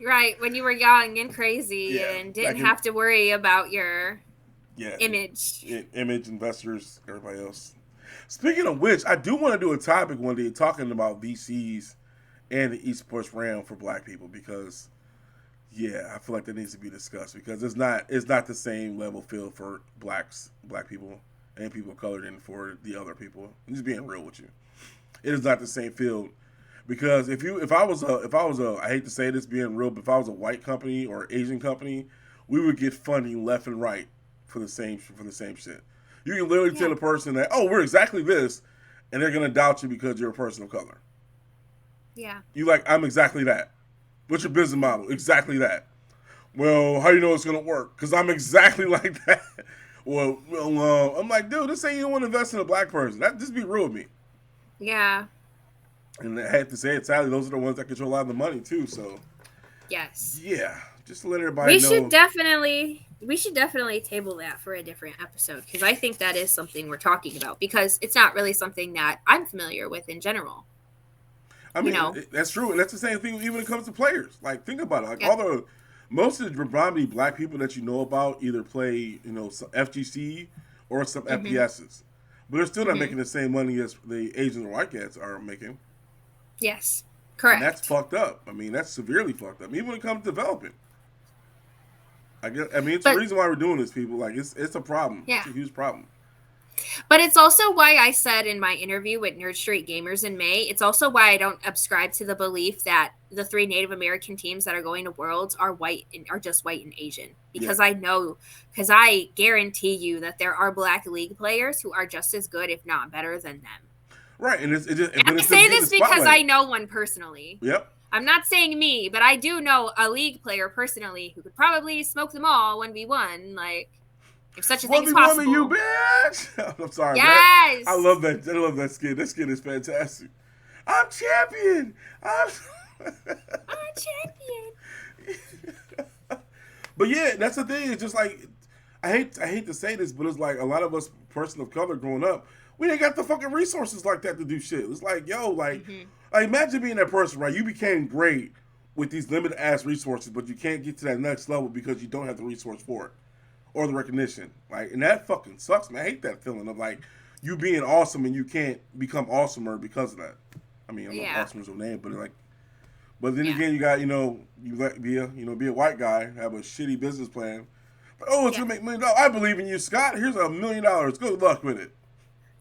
Right, when you were young and crazy and didn't have to worry about your image. Image, investors, everybody else. Speaking of which, I do want to do a topic one day talking about VCs and the esports realm for black people because, I feel like that needs to be discussed because it's not the same level field for black people and people of color than for the other people. I'm just being real with you. It is not the same field. Because if I was I hate to say this being real, but if I was a white company or Asian company, we would get funding left and right for the same shit. You can literally tell a person that, we're exactly this, and they're gonna doubt you because you're a person of color. Yeah. You like, I'm exactly that. What's your business model? Exactly that. Well, how do you know it's gonna work? Because I'm exactly like that. Well, I'm like, dude, this ain't you want to invest in a black person. Just be real with me. Yeah. And I had to say it, sadly, those are the ones that control a lot of the money too. So, yes, just to let everybody know. We should definitely table that for a different episode because I think that is something we're talking about because it's not really something that I'm familiar with in general. I mean, that's true, and that's the same thing even when it comes to players. Like, think about it. Like, most of the predominantly black people that you know about either play, FGC or some Mm-hmm. FPSs. But they're still not Mm-hmm. making the same money as the Asian or white cats are making. Yes, And that's correct. fucked up. I mean, that's severely fucked up. Even when it comes to developing. I mean, it's the But reason why we're doing this, people. Like, it's a problem. yeah. It's a huge problem. But it's also why I said in my interview with Nerd Street Gamers in May, it's also why I don't subscribe to the belief that the 3 Native American teams that are going to Worlds are white and are just white and Asian. Yeah. Because I guarantee you that there are Black League players who are just as good, if not better than them. Right, and And but I it's just say getting the this because spotlight. I know one personally. Yep. I'm not saying me, but I do know a League player personally who could probably smoke them all 1v1, like, if such a thing is Woman, you possible. bitch! I'm sorry, man. Yes! I love that. I love that skin. That skin is fantastic. I'm champion. I'm champion. But yeah, that's the thing. It's just like I hate to say this, but it's like a lot of us person of color growing up, we ain't got the fucking resources like that to do shit. It's like, yo, like imagine being that person, right? You became great with these limited ass resources, but you can't get to that next level because you don't have the resource for it or the recognition. Like, and that fucking sucks, man. I hate that feeling of like you being awesome and you can't become awesomer because of that. I mean, I'm not awesome as a name, but like, but then again, you got you let be a white guy, have a shitty business plan. But, it's gonna make $1 million. I believe in you, Scott. Here's $1 million. Good luck with it.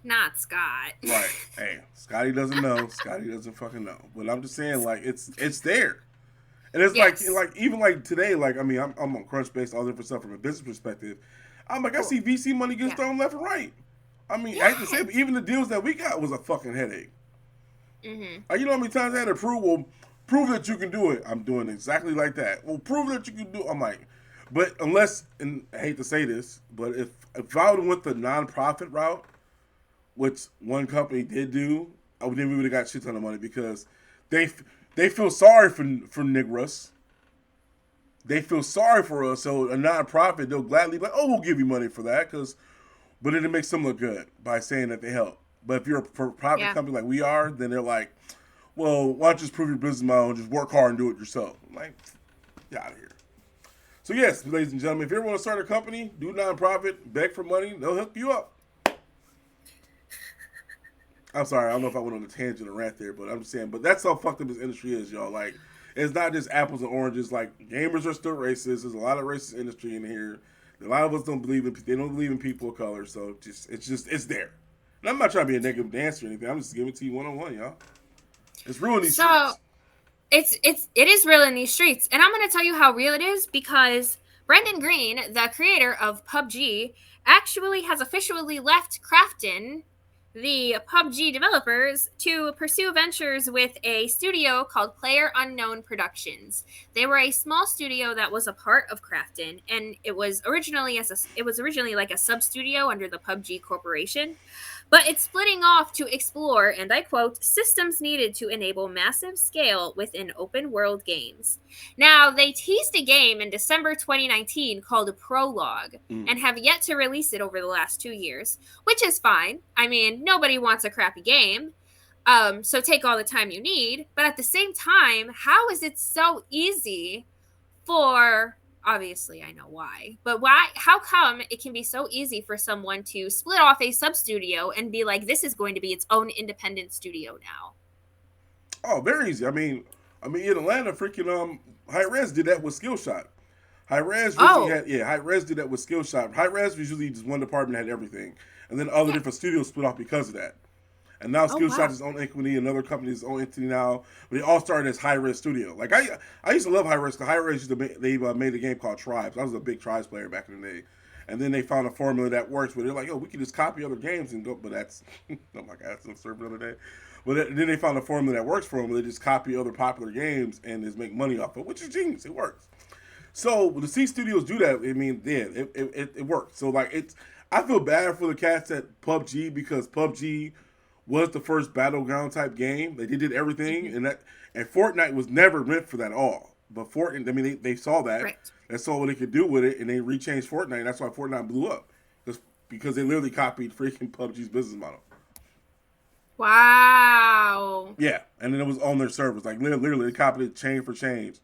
Not Scott. Right. Hey, Scotty doesn't know. Scotty doesn't fucking know. But I'm just saying, like, it's there. And it's like even like today, like, I mean, I'm on Crunchbase, all different stuff from a business perspective. I'm like, I see VC money gets thrown left and right. I mean, I hate to say it, but even the deals that we got was a fucking headache. Like, you know how many times I had to prove that you can do it. I'm doing exactly like that. Well, prove that you can do it. I'm like, but unless, and I hate to say this, but if I would have went the nonprofit route, which one company did do, then we would have got shit ton of money because they feel sorry for Negroes. They feel sorry for us, so a nonprofit, they'll gladly be like, oh, we'll give you money for that, but it makes them look good by saying that they help. But if you're a private company like we are, then they're like, well, why don't you just prove your business model and just work hard and do it yourself? I'm like, get out of here. So yes, ladies and gentlemen, if you ever want to start a company, do nonprofit, beg for money, they'll hook you up. I'm sorry, I don't know if I went on a tangent or rant there, but I'm just saying, but that's how fucked up this industry is, y'all. Like, it's not just apples and oranges. Like, gamers are still racist. There's a lot of racist industry in here. A lot of us don't believe in people of color, so it's there. And I'm not trying to be a negative dancer or anything. I'm just giving it to you one-on-one, y'all. It's ruining these streets. It is real in these streets, and I'm going to tell you how real it is because Brendan Green, the creator of PUBG, actually has officially left Krafton, the PUBG developers, to pursue ventures with a studio called Player Unknown Productions. They were a small studio that was a part of Krafton, and it was originally like a sub studio under the PUBG Corporation. But it's splitting off to explore, and I quote, systems needed to enable massive scale within open world games. Now, they teased a game in December 2019 called Prologue and have yet to release it over the last 2 years, which is fine. I mean, nobody wants a crappy game. So take all the time you need. But at the same time, how is it so easy for... Obviously, I know why. But how come it can be so easy for someone to split off a sub-studio and be like, this is going to be its own independent studio now? Oh, very easy. I mean, in Atlanta, freaking Hi-Rez did that with Skillshot. Hi-Rez Hi-Rez did that with Skillshot. Hi-Rez was usually just one department that had everything. And then other different studios split off because of that. And now Skillshot is its own entity, another company's own entity now. But they all started as Hi-Rez Studio. Like, I used to love Hi-Rez because Hi-Rez made a game called Tribes. I was a big Tribes player back in the day. And then they found a formula that works where they're like, we can just copy other games and go, but that's, oh my God, that's a server the other day. But then they found a formula that works for them where they just copy other popular games and just make money off of it, which is genius. It works. So the C studios do that. I mean, it works. So like I feel bad for the cats at PUBG because PUBG was the first battleground type game. They did everything, and Fortnite was never meant for that at all. But Fortnite, I mean, they saw that. Right. They saw what they could do with it, and they rechanged Fortnite. And that's why Fortnite blew up, because they literally copied freaking PUBG's business model. Wow. Yeah, and then it was on their servers. Like literally, they copied it chain for change.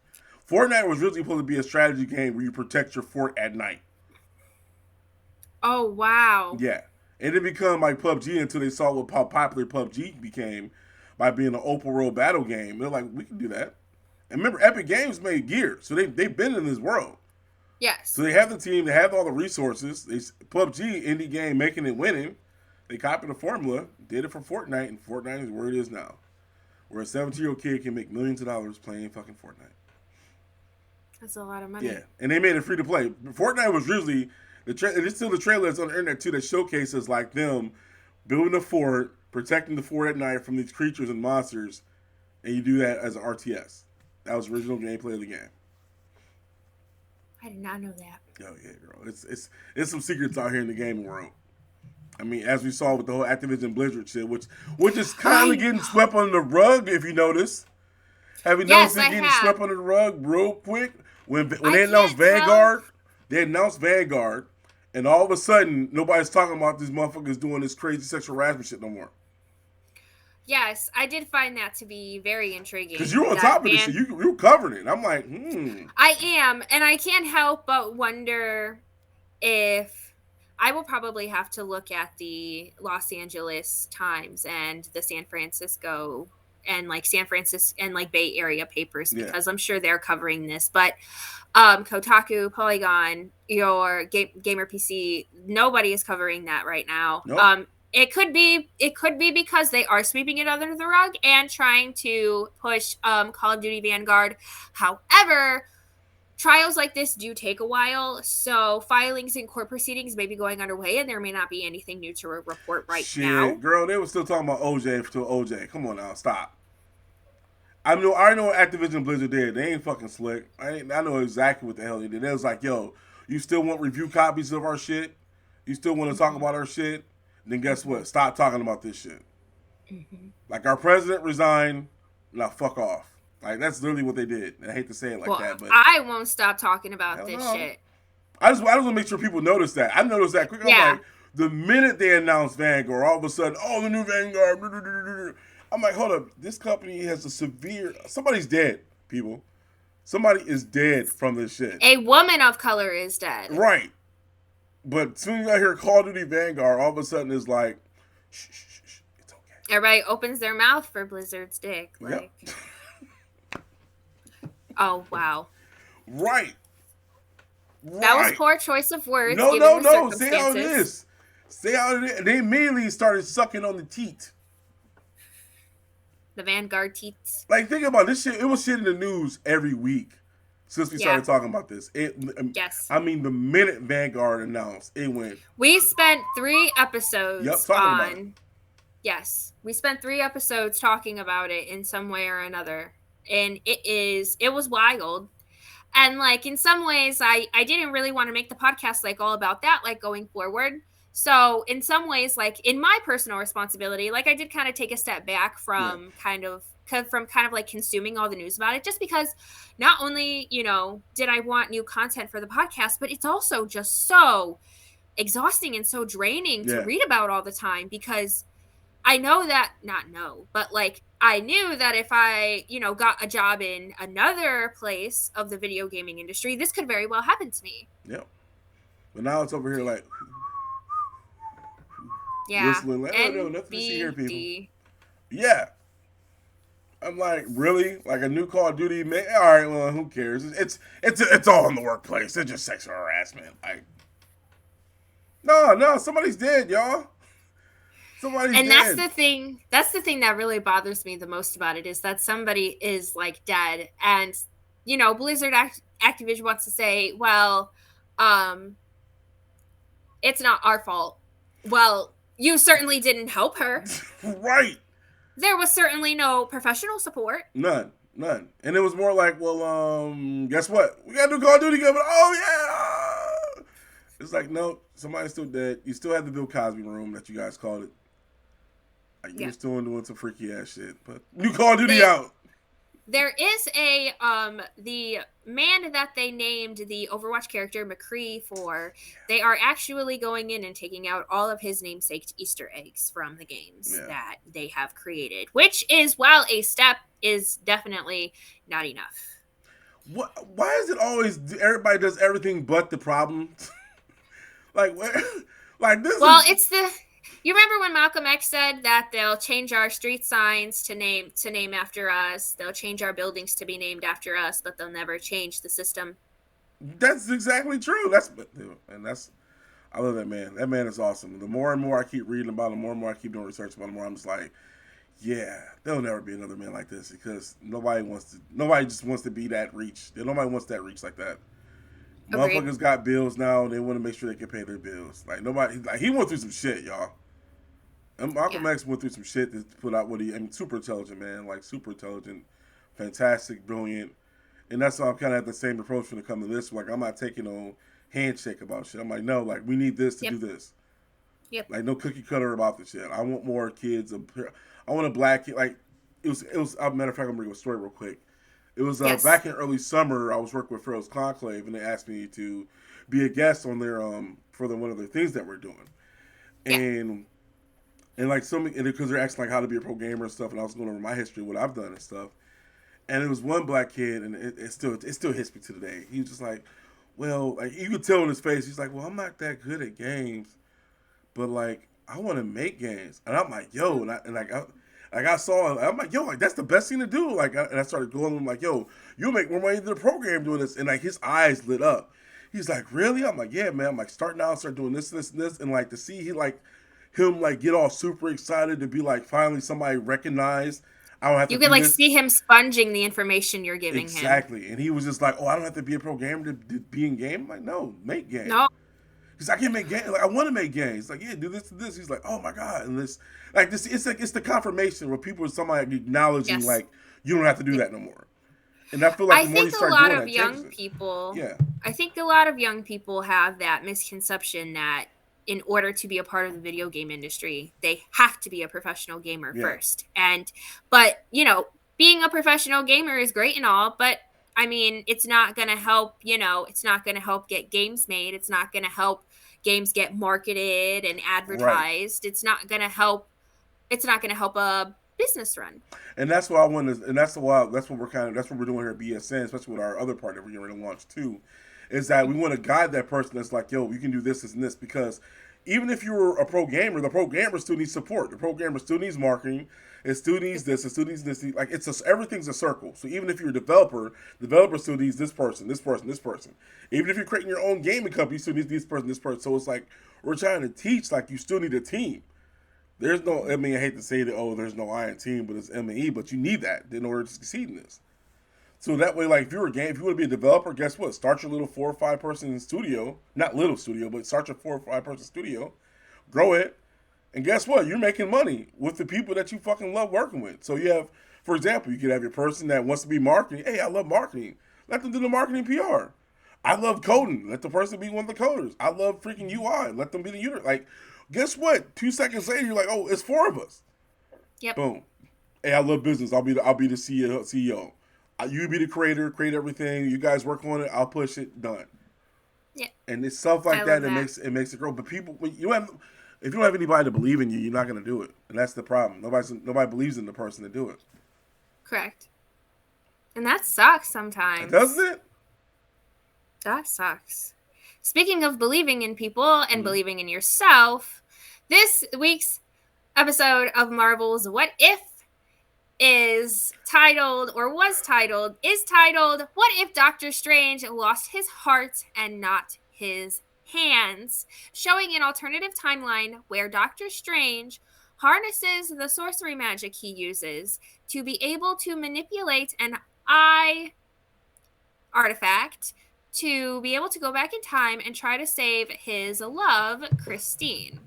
Fortnite was really supposed to be a strategy game where you protect your fort at night. Oh wow. Yeah. It didn't become like PUBG until they saw how popular PUBG became by being an open world battle game. They're like, we can do that. And remember, Epic Games made Gear, so they've been in this world. So Yes. they have the team, they have all the resources. PUBG, indie game, making it winning. They copied the formula, did it for Fortnite, and Fortnite is where it is now. Where a 17-year-old kid can make millions of dollars playing fucking Fortnite. That's a lot of money. Yeah, and they made it free to play. Fortnite was usually it's still the trailer that's on the internet too that showcases like them building a fort, protecting the fort at night from these creatures and monsters, and you do that as an RTS. That was original gameplay of the game. I did not know that. Oh yeah, girl, it's some secrets out here in the gaming world. I mean, as we saw with the whole Activision Blizzard shit, which is kind of getting swept under the rug, if you notice. Have you noticed Yes, it I getting have. swept under the rug real quick? When I they announced can't Vanguard, they announced Vanguard, and all of a sudden, nobody's talking about these motherfuckers doing this crazy sexual harassment shit no more. Yes, I did find that to be very intriguing. Because you're on top of this shit. You were covering it. I'm like, I am, and I can't help but wonder if I will probably have to look at the Los Angeles Times and the San Francisco and like San Francisco and like Bay Area papers because I'm sure they're covering this. But Kotaku, Polygon, your Gamer PC, nobody is covering that right now. Nope. It could be because they are sweeping it under the rug and trying to push Call of Duty Vanguard. However, trials like this do take a while, so filings and court proceedings may be going underway, and there may not be anything new to report right now. Girl, they were still talking about OJ to OJ. Come on now, stop. I already know what Activision Blizzard did. They ain't fucking slick. I know exactly what the hell they did. They was like, yo, you still want review copies of our shit? You still want to talk about our shit? Then guess what? Stop talking about this shit. Mm-hmm. Like our president resigned. Now fuck off. Like that's literally what they did. And I hate to say it like that, but I won't stop talking about this shit. I just want to make sure people notice that. I noticed that quick. I'm like, the minute they announced Vanguard, all of a sudden, oh, the new Vanguard. I'm like, hold up. This company has a severe. Somebody's dead, people. Somebody is dead from this shit. A woman of color is dead. Right. But as soon as I hear Call of Duty Vanguard, all of a sudden it's like, shh, it's okay. Everybody opens their mouth for Blizzard's dick. Like, yep. Oh, wow. Right. That was poor choice of words. No. Say how it is. Say how it is. They immediately started sucking on the teat. The Vanguard teats. Like, think about this shit. It was shit in the news every week since we started talking about this. Yes. I mean, the minute Vanguard announced, it went. We spent 3 episodes talking about it. Yes. We spent 3 episodes talking about it in some way or another. And it was wild. And like in some ways I didn't really want to make the podcast like all about that, like going forward. So in some ways, like in my personal responsibility, like I did kind of take a step back from kind of like consuming all the news about it, just because not only, did I want new content for the podcast, but it's also just so exhausting and so draining to read about all the time, because I know that I knew that if I, got a job in another place of the video gaming industry, this could very well happen to me. Yep. But now it's over here like, whistling. Like, oh no, nothing to see here, people. Yeah. I'm like, really? Like a new Call of Duty? All right, well, who cares? It's all in the workplace. It's just sexual harassment. Like, no, somebody's dead, y'all. Somebody's dead. That's the thing that really bothers me the most about it, is that somebody is like dead, and Blizzard Activision wants to say, well, it's not our fault. Well, you certainly didn't help her. Right. There was certainly no professional support. None. And it was more like, well, guess what? We got to do Call of Duty again. Oh, yeah. It's like, no, somebody's still dead. You still have the Bill Cosby room that you guys called it. Like, you're still doing some freaky ass shit. But new Call of Duty out. There is the man that they named the Overwatch character McCree for, they are actually going in and taking out all of his namesake Easter eggs from the games that they have created, which is, while a step, is definitely not enough. Why is it always everybody does everything but the problem? Like, where? Like this Well, is. it's the. You remember when Malcolm X said that they'll change our street signs to name after us. They'll change our buildings to be named after us, but they'll never change the system. That's exactly true. That's. I love that man. That man is awesome. The more and more I keep reading about him, the more and more I keep doing research about him, the more I'm just like, yeah, there'll never be another man like this because nobody just wants to be that reach. Nobody wants that reach like that. Agreed. Motherfuckers got bills now. And they want to make sure they can pay their bills. Like nobody, like he went through some shit, y'all. And Yeah. Malcolm X went through some shit to put out what he. I mean, super intelligent man, like super intelligent, fantastic, brilliant. And that's why I'm kind of at the same approach when it comes to this. Like I'm not taking no handshake about shit. I'm like, no, like we need this to Yep. do this. Yep. Like no cookie cutter about the shit. I want more kids. I want a black kid. Like it was. As a matter of fact, I'm gonna give a story real quick. It was Yes. back in early summer. I was working with Pharaoh's Conclave, and they asked me to be a guest on their for one of the things that we're doing, Yeah. and like some because they're asking like how to be a pro gamer and stuff, and I was going over my history, what I've done and stuff, and it was one black kid, and it still hits me to today. He was just like, well, like you could tell in his face, he's like, well, I'm not that good at games, but like I want to make games, and I'm like, yo, I saw, I'm like, yo, like that's the best thing to do. Like, and I started going, I'm like, yo, you'll make more money than the program doing this, and like his eyes lit up. He's like, really? I'm like, yeah, man. I'm like, start now, start doing this, this, and this, and like to see him like get all super excited to be like finally somebody recognized. I don't have to. You could like this. see him sponging the information you're giving him. Exactly, and he was just like, oh, I don't have to be a pro gamer to be in game. I'm like, no, make games. No. He's like, I can make games. Like, I want to make games. He's like, yeah, do this, this. He's like, oh my god, and this, like this, it's the confirmation where people, somebody acknowledging Yes. like you don't have to do that no more. And I feel like the more you start doing that, young people. Yeah. I think a lot of young people have that misconception that in order to be a part of the video game industry, they have to be a professional gamer first. But you know, being a professional gamer is great and all, but I mean, it's not going to help, it's not going to help get games made. It's not going to help games get marketed and advertised. Right. It's not going to help a business run. And that's what I want to, and that's what we're doing here at BSN, especially with our other part that we're going to launch too, is that we want to guide that person that's like, yo, you can do this and this, because even if you're a pro gamer, the pro gamer still needs support. The pro gamer still needs marketing. It still needs this. It still needs this. Like everything's a circle. So even if you're a developer still needs this person, this person, this person. Even if you're creating your own gaming company, you still need this person, this person. So it's like we're trying to teach like you still need a team. There's no, I mean, I hate to say that, oh, there's no I in team, but it's M&E, but you need that in order to succeed in this. So that way, like if you want to be a developer, guess what? Start your little 4 or 5 person studio, not little studio, but start your 4 or 5 person studio, grow it, and guess what? You're making money with the people that you fucking love working with. So you have, for example, you could have your person that wants to be marketing. Hey, I love marketing. Let them do the marketing PR. I love coding. Let the person be one of the coders. I love freaking UI. Let them be the unit. Like, guess what? 2 seconds later, you're like, oh, it's 4 of us. Yep. Boom. Hey, I love business. I'll be the CEO. You be the creator, create everything. You guys work on it. I'll push it. Done. Yeah. And it's stuff like that makes it grow. But people, if you don't have anybody to believe in you, you're not going to do it. And that's the problem. Nobody believes in the person to do it. Correct. And that sucks sometimes. Doesn't it? That sucks. Speaking of believing in people and believing in yourself, this week's episode of Marvel's What If is titled, What If Doctor Strange Lost His Heart and Not His Hands? Showing an alternative timeline where Doctor Strange harnesses the sorcery magic he uses to be able to manipulate an eye artifact to be able to go back in time and try to save his love, Christine.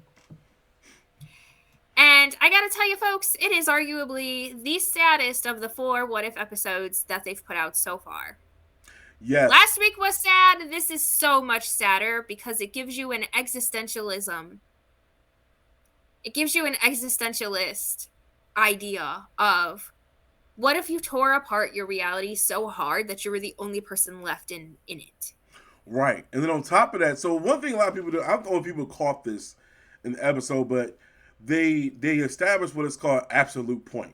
And I gotta tell you, folks, it is arguably the saddest of the 4 What If episodes that they've put out so far. Yes. Last week was sad. This is so much sadder because it gives you an existentialism. It gives you an existentialist idea of what if you tore apart your reality so hard that you were the only person left in it? Right. And then on top of that, so one thing a lot of people do, I don't know if people caught this in the episode, but they establish what is called absolute point.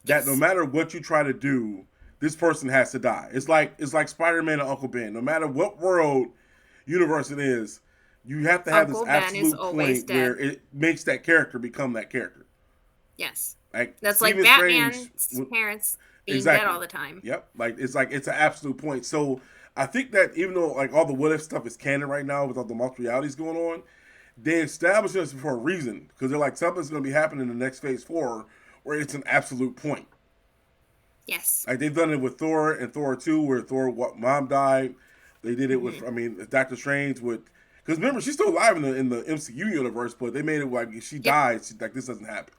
That no matter what you try to do, this person has to die. It's like Spider-Man and Uncle Ben. No matter what world, universe it is, You have to have this Uncle Ben is absolute always point where dead. it makes that character become that character. Yes. Like That's like Stephen Strange, Batman's parents being dead exactly. all the time. Yep. Like it's an absolute point. So I think that even though like all the what if stuff is canon right now with all the multiple realities going on, they established this for a reason because they're like something's going to be happening in the next Phase 4 where it's an absolute point. Yes. Like they've done it with Thor and Thor 2 where Thor mom died. They did it with Mm-hmm. I mean Doctor Strange with because remember she's still alive in the MCU universe, but they made it like if she Yep. dies, like this doesn't happen.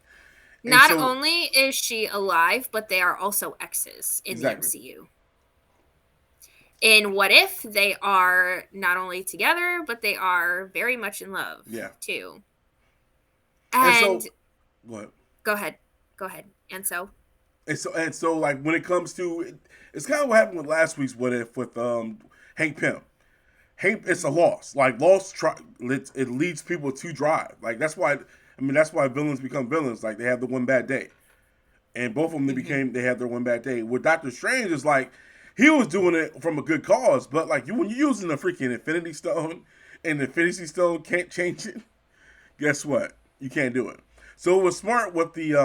And Not so only is she alive, but they are also exes in the exactly. MCU. In What If, they are not only together, but they are very much in love Yeah. too. And And so what? go ahead. Go ahead. And so And so like when it comes to it's kind of what happened with last week's What If with Hank Pym. Hank, it's a loss. Like loss, it leads people to drive. Like that's why villains become villains. Like they have the one bad day, and both of them they had their one bad day. With Doctor Strange is like he was doing it from a good cause, but like when you're using the freaking Infinity Stone, and the Infinity Stone can't change it, guess what? You can't do it. So it was smart. What the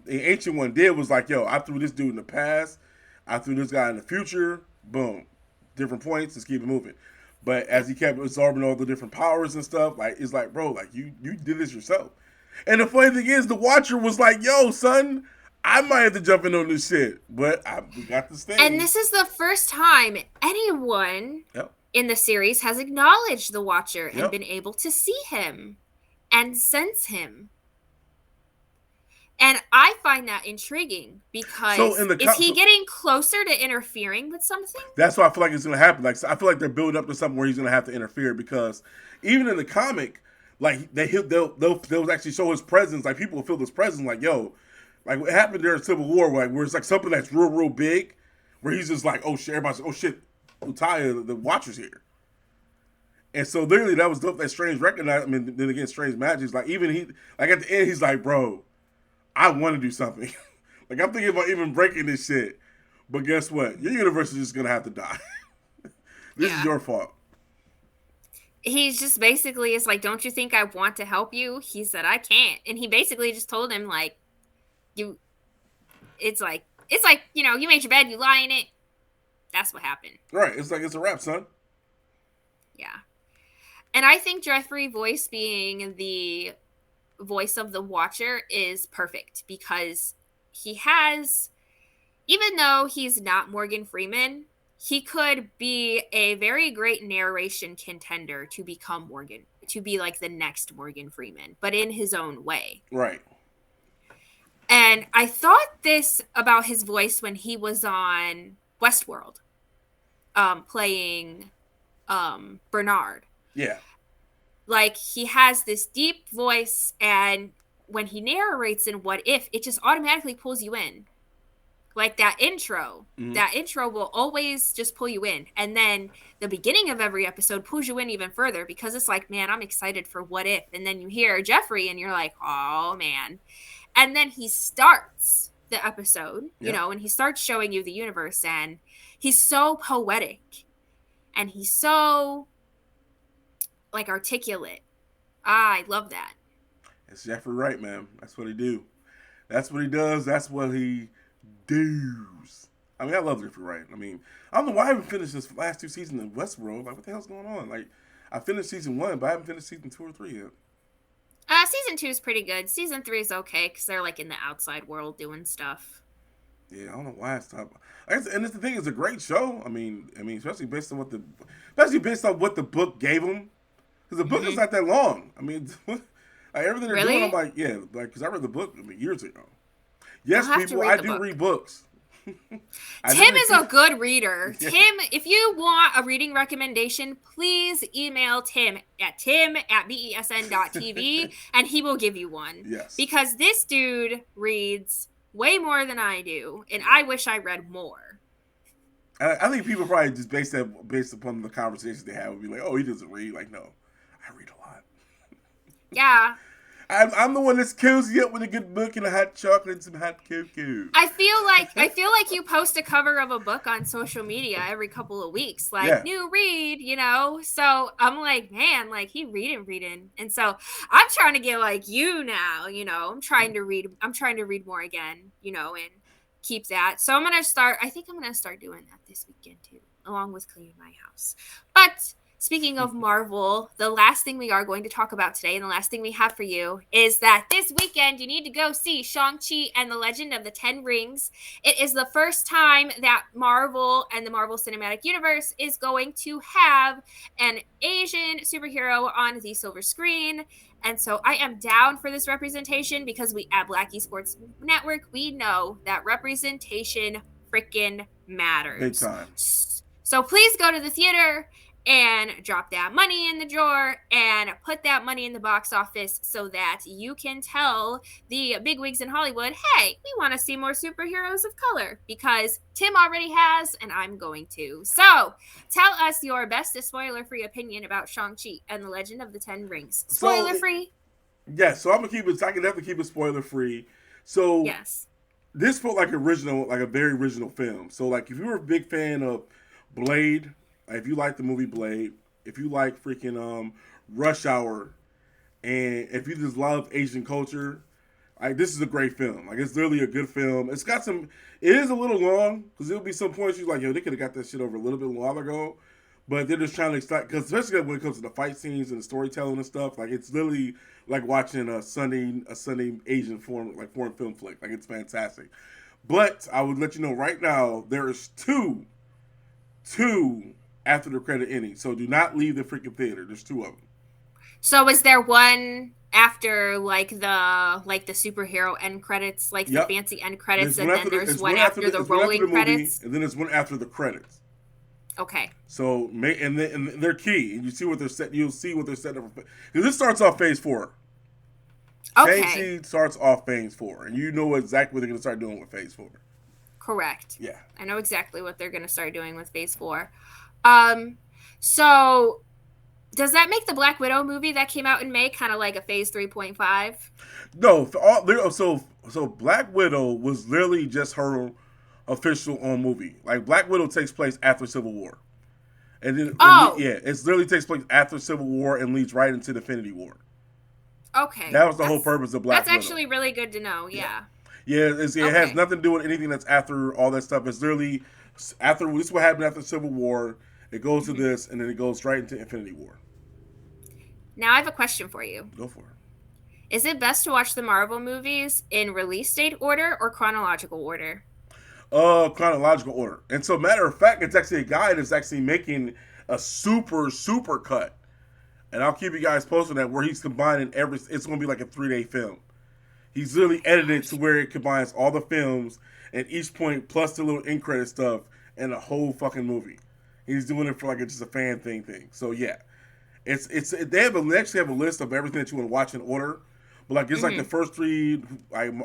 ancient one did was like, yo, I threw this dude in the past, I threw this guy in the future. Boom, different points. Let's keep it moving. But as he kept absorbing all the different powers and stuff, like it's like, bro, like you did this yourself. And the funny thing is, the Watcher was like, yo, son, I might have to jump in on this shit, but we got this thing. And this is the first time anyone in the series has acknowledged the Watcher and been able to see him and sense him. And I find that intriguing because is he getting closer to interfering with something? That's what I feel like it's going to happen. Like I feel like they're building up to something where he's going to have to interfere because even in the comic, like they'll actually show his presence. Like people will feel this presence. Like yo, like what happened there in Civil War, where it's like something that's real big, where he's just like, oh shit, everybody's like, oh shit, Utaya, the Watcher's here. And so literally that was dope that Strange recognized. I mean, then again, Strange Magic's like even he like at the end he's like, bro, I want to do something. Like I'm thinking about even breaking this shit. But guess what? Your universe is just gonna have to die. This is your fault. He's just basically is like, don't you think I want to help you? He said I can't, and he basically just told him like, you. It's like you made your bed, you lie in it. That's what happened. Right. It's like it's a wrap, son. Yeah, and I think Jeffrey Voice being the voice of the Watcher is perfect because he has, even though he's not Morgan Freeman, he could be a very great narration contender to become to be like the next Morgan Freeman, but in his own way. Right. And I thought this about his voice when he was on Westworld, playing Bernard. Yeah. Like he has this deep voice, and when he narrates in What If, it just automatically pulls you in. Like that intro will always just pull you in. And then the beginning of every episode pulls you in even further because it's like, man, I'm excited for What If. And then you hear Jeffrey and you're like, oh man. And then he starts the episode, you know, and he starts showing you the universe, and he's so poetic and he's so like articulate. I love that. It's Jeffrey Wright, man. That's what he do. That's what he does. That's what he does. I mean, I love Jeffrey Wright. I mean, I don't know why I haven't finished this last 2 seasons of Westworld. Like, what the hell's going on? Like, I finished season 1, but I haven't finished season 2 or 3 yet. Season 2 is pretty good. Season 3 is okay because they're like in the outside world doing stuff. Yeah, I don't know why it's top. And the thing is a great show. I mean, especially based on what the book gave him. Because the book is not that long. I mean, like everything they're doing, I'm like, yeah, like because I read the book years ago. Yes, people, I do read books. Tim is a good reader. Yeah. Tim, if you want a reading recommendation, please email Tim at tim@besn.tv and he will give you one. Yes. Because this dude reads way more than I do, and I wish I read more. I think people probably just based upon the conversations they have would be like, oh, he doesn't read. Like, no, I read a lot. Yeah. I'm the one that's cozy up with a good book and a hot chocolate and some hot cocoa. I feel like you post a cover of a book on social media every couple of weeks, like Yeah, new read, So I'm like, man, like he reading, and so I'm trying to get like you now, I'm trying to read more again, and keep that. So I'm gonna start. I think I'm gonna start doing that this weekend too, along with cleaning my house. But speaking of Marvel, the last thing we are going to talk about today and the last thing we have for you is that this weekend you need to go see Shang-Chi and the Legend of the Ten Rings. It is the first time that Marvel and the Marvel Cinematic Universe is going to have an Asian superhero on the silver screen. And so I am down for this representation because we at Black Esports Network, we know that representation freaking big matters. time. So please go to the theater and drop that money in the drawer and put that money in the box office so that you can tell the bigwigs in Hollywood, hey, we want to see more superheroes of color because Tim already has and I'm going to. So tell us your best spoiler-free opinion about Shang-Chi and the Legend of the Ten Rings. Spoiler-free? Yeah, so I'm gonna keep it. I can definitely keep it spoiler free. So Yes. this felt like original, like a very original film. So like, if you were a big fan of Blade, like if you like the movie Blade, if you like freaking Rush Hour, and if you just love Asian culture, like this is a great film. Like it's literally a good film. It's got some. It is a little long because there'll be some points you're like, yo, they could have got that shit over a little bit while ago. But they're just trying to extract, because especially when it comes to the fight scenes and the storytelling and stuff, like it's literally like watching a Sunday Asian foreign film flick. Like it's fantastic. But I would let you know right now there is two after the credit ending. So do not leave the freaking theater. There's two of them. So is there one after like the superhero end credits, like the Yep. fancy end credits, There's one and then after the there's there's one one after after the the there's one after the rolling movie, credits? and then there's one after the credits. Okay. So and they're key, and you see what they're set. You'll see what they're setting up. Because this starts off phase 4. Shang Okay. Chi starts off phase 4, and you know exactly what they're gonna start doing with phase 4. Correct. Yeah. I know exactly what they're going to start doing with phase 4. Um so does that make the Black Widow movie that came out in May kind of like a phase 3.5? No, for all so Black Widow was literally just her official own movie. Like Black Widow takes place after Civil War, Oh, yeah, it literally takes place after Civil War and leads right into the Infinity War. okay. That was the whole purpose of That's Black Widow. actually really good to know. Yeah. Yeah. Yeah, it has Okay. nothing to do with anything that's after all that stuff. It's literally after this is what happened after Civil War. It goes to Mhm. this, and then it goes right into Infinity War. Now I have a question for you. Go for it. Is it best to watch the Marvel movies in release date order or chronological order? Chronological order. And so, matter of fact, it's actually a guy that's actually making a super cut, and I'll keep you guys posted on that, where he's combining every. It's going to be like a 3-day film. He's really edited to where it combines all the films and each point plus the little end credit stuff and the whole fucking movie. He's doing it for like just a fan thing. So yeah, they actually have a list of everything that you want to watch in order. But like it's like the Mm-hmm. first three,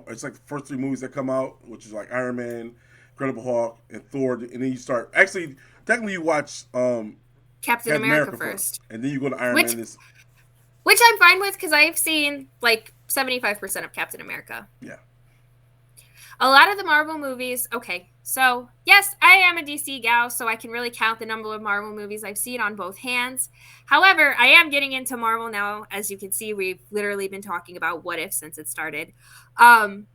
it's like the first three movies that come out, which is like Iron Man, Incredible Hulk, and Thor, and then you start actually technically you watch Captain Captain America America first, first. and then you go to Iron Which Man. This which I'm fine with because I've seen like 75% of Captain America. yeah. A lot of the Marvel movies, okay. So, yes, I am a DC gal, so I can really count the number of Marvel movies I've seen on both hands. However, I am getting into Marvel now. As you can see, we've literally been talking about What If since it started. Um,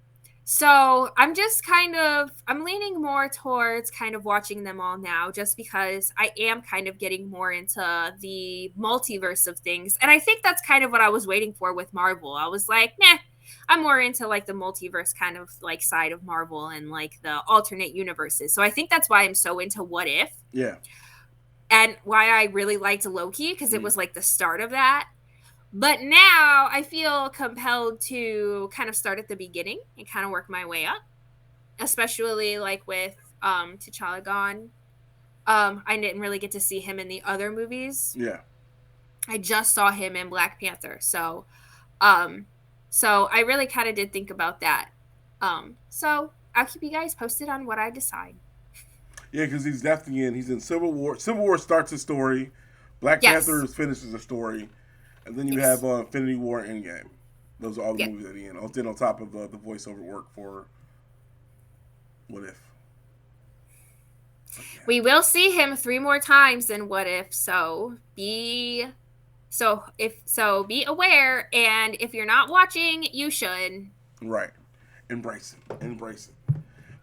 so I'm leaning more towards kind of watching them all now just because I am kind of getting more into the multiverse of things. And I think that's kind of what I was waiting for with Marvel. I was like, nah, I'm more into like the multiverse kind of like side of Marvel and like the alternate universes. So I think that's why I'm so into What If Yeah. and why I really liked Loki because it Mm. was like the start of that. But now I feel compelled to kind of start at the beginning and kind of work my way up, especially like with T'Challa gone. I didn't really get to see him in the other movies. Yeah. I just saw him in Black Panther. Um so I really kind of did think about that. So I'll keep you guys posted on what I decide. Yeah, because he's definitely in. He's in Civil War. Civil War starts a story. Black Panther Yes. finishes a story, and then you have Yes. Infinity War Endgame. Those are all the Yep. movies at the end. Then on top of the voiceover work for What If. Yeah. We will see him 3 more times in What If, so be aware, and if you're not watching, you should. Right. Embrace it. Embrace it.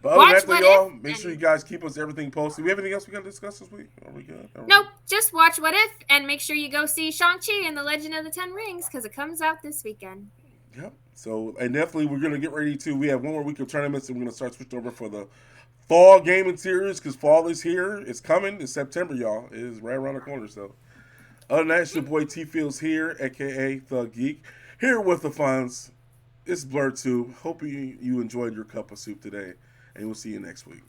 But other than Watch that, though, What y'all, If make sure you and guys keep us everything posted. We have anything else we got to discuss this week? Are we good? nope, just watch What If and make sure you go see Shang Chi and the Legend of the Ten Rings because it comes out this weekend. Yep. So, and definitely we're going to get ready to, we have one more week of tournaments and we're going to start switching over for the fall gaming series because fall is here. It's coming. It's September, y'all. It is right around the corner. So, other than that, it's your boy T Fields here, aka Thug Geek, here with the Fonz. It's BlerdSoup. Hope you enjoyed your cup of soup today, and we'll see you next week.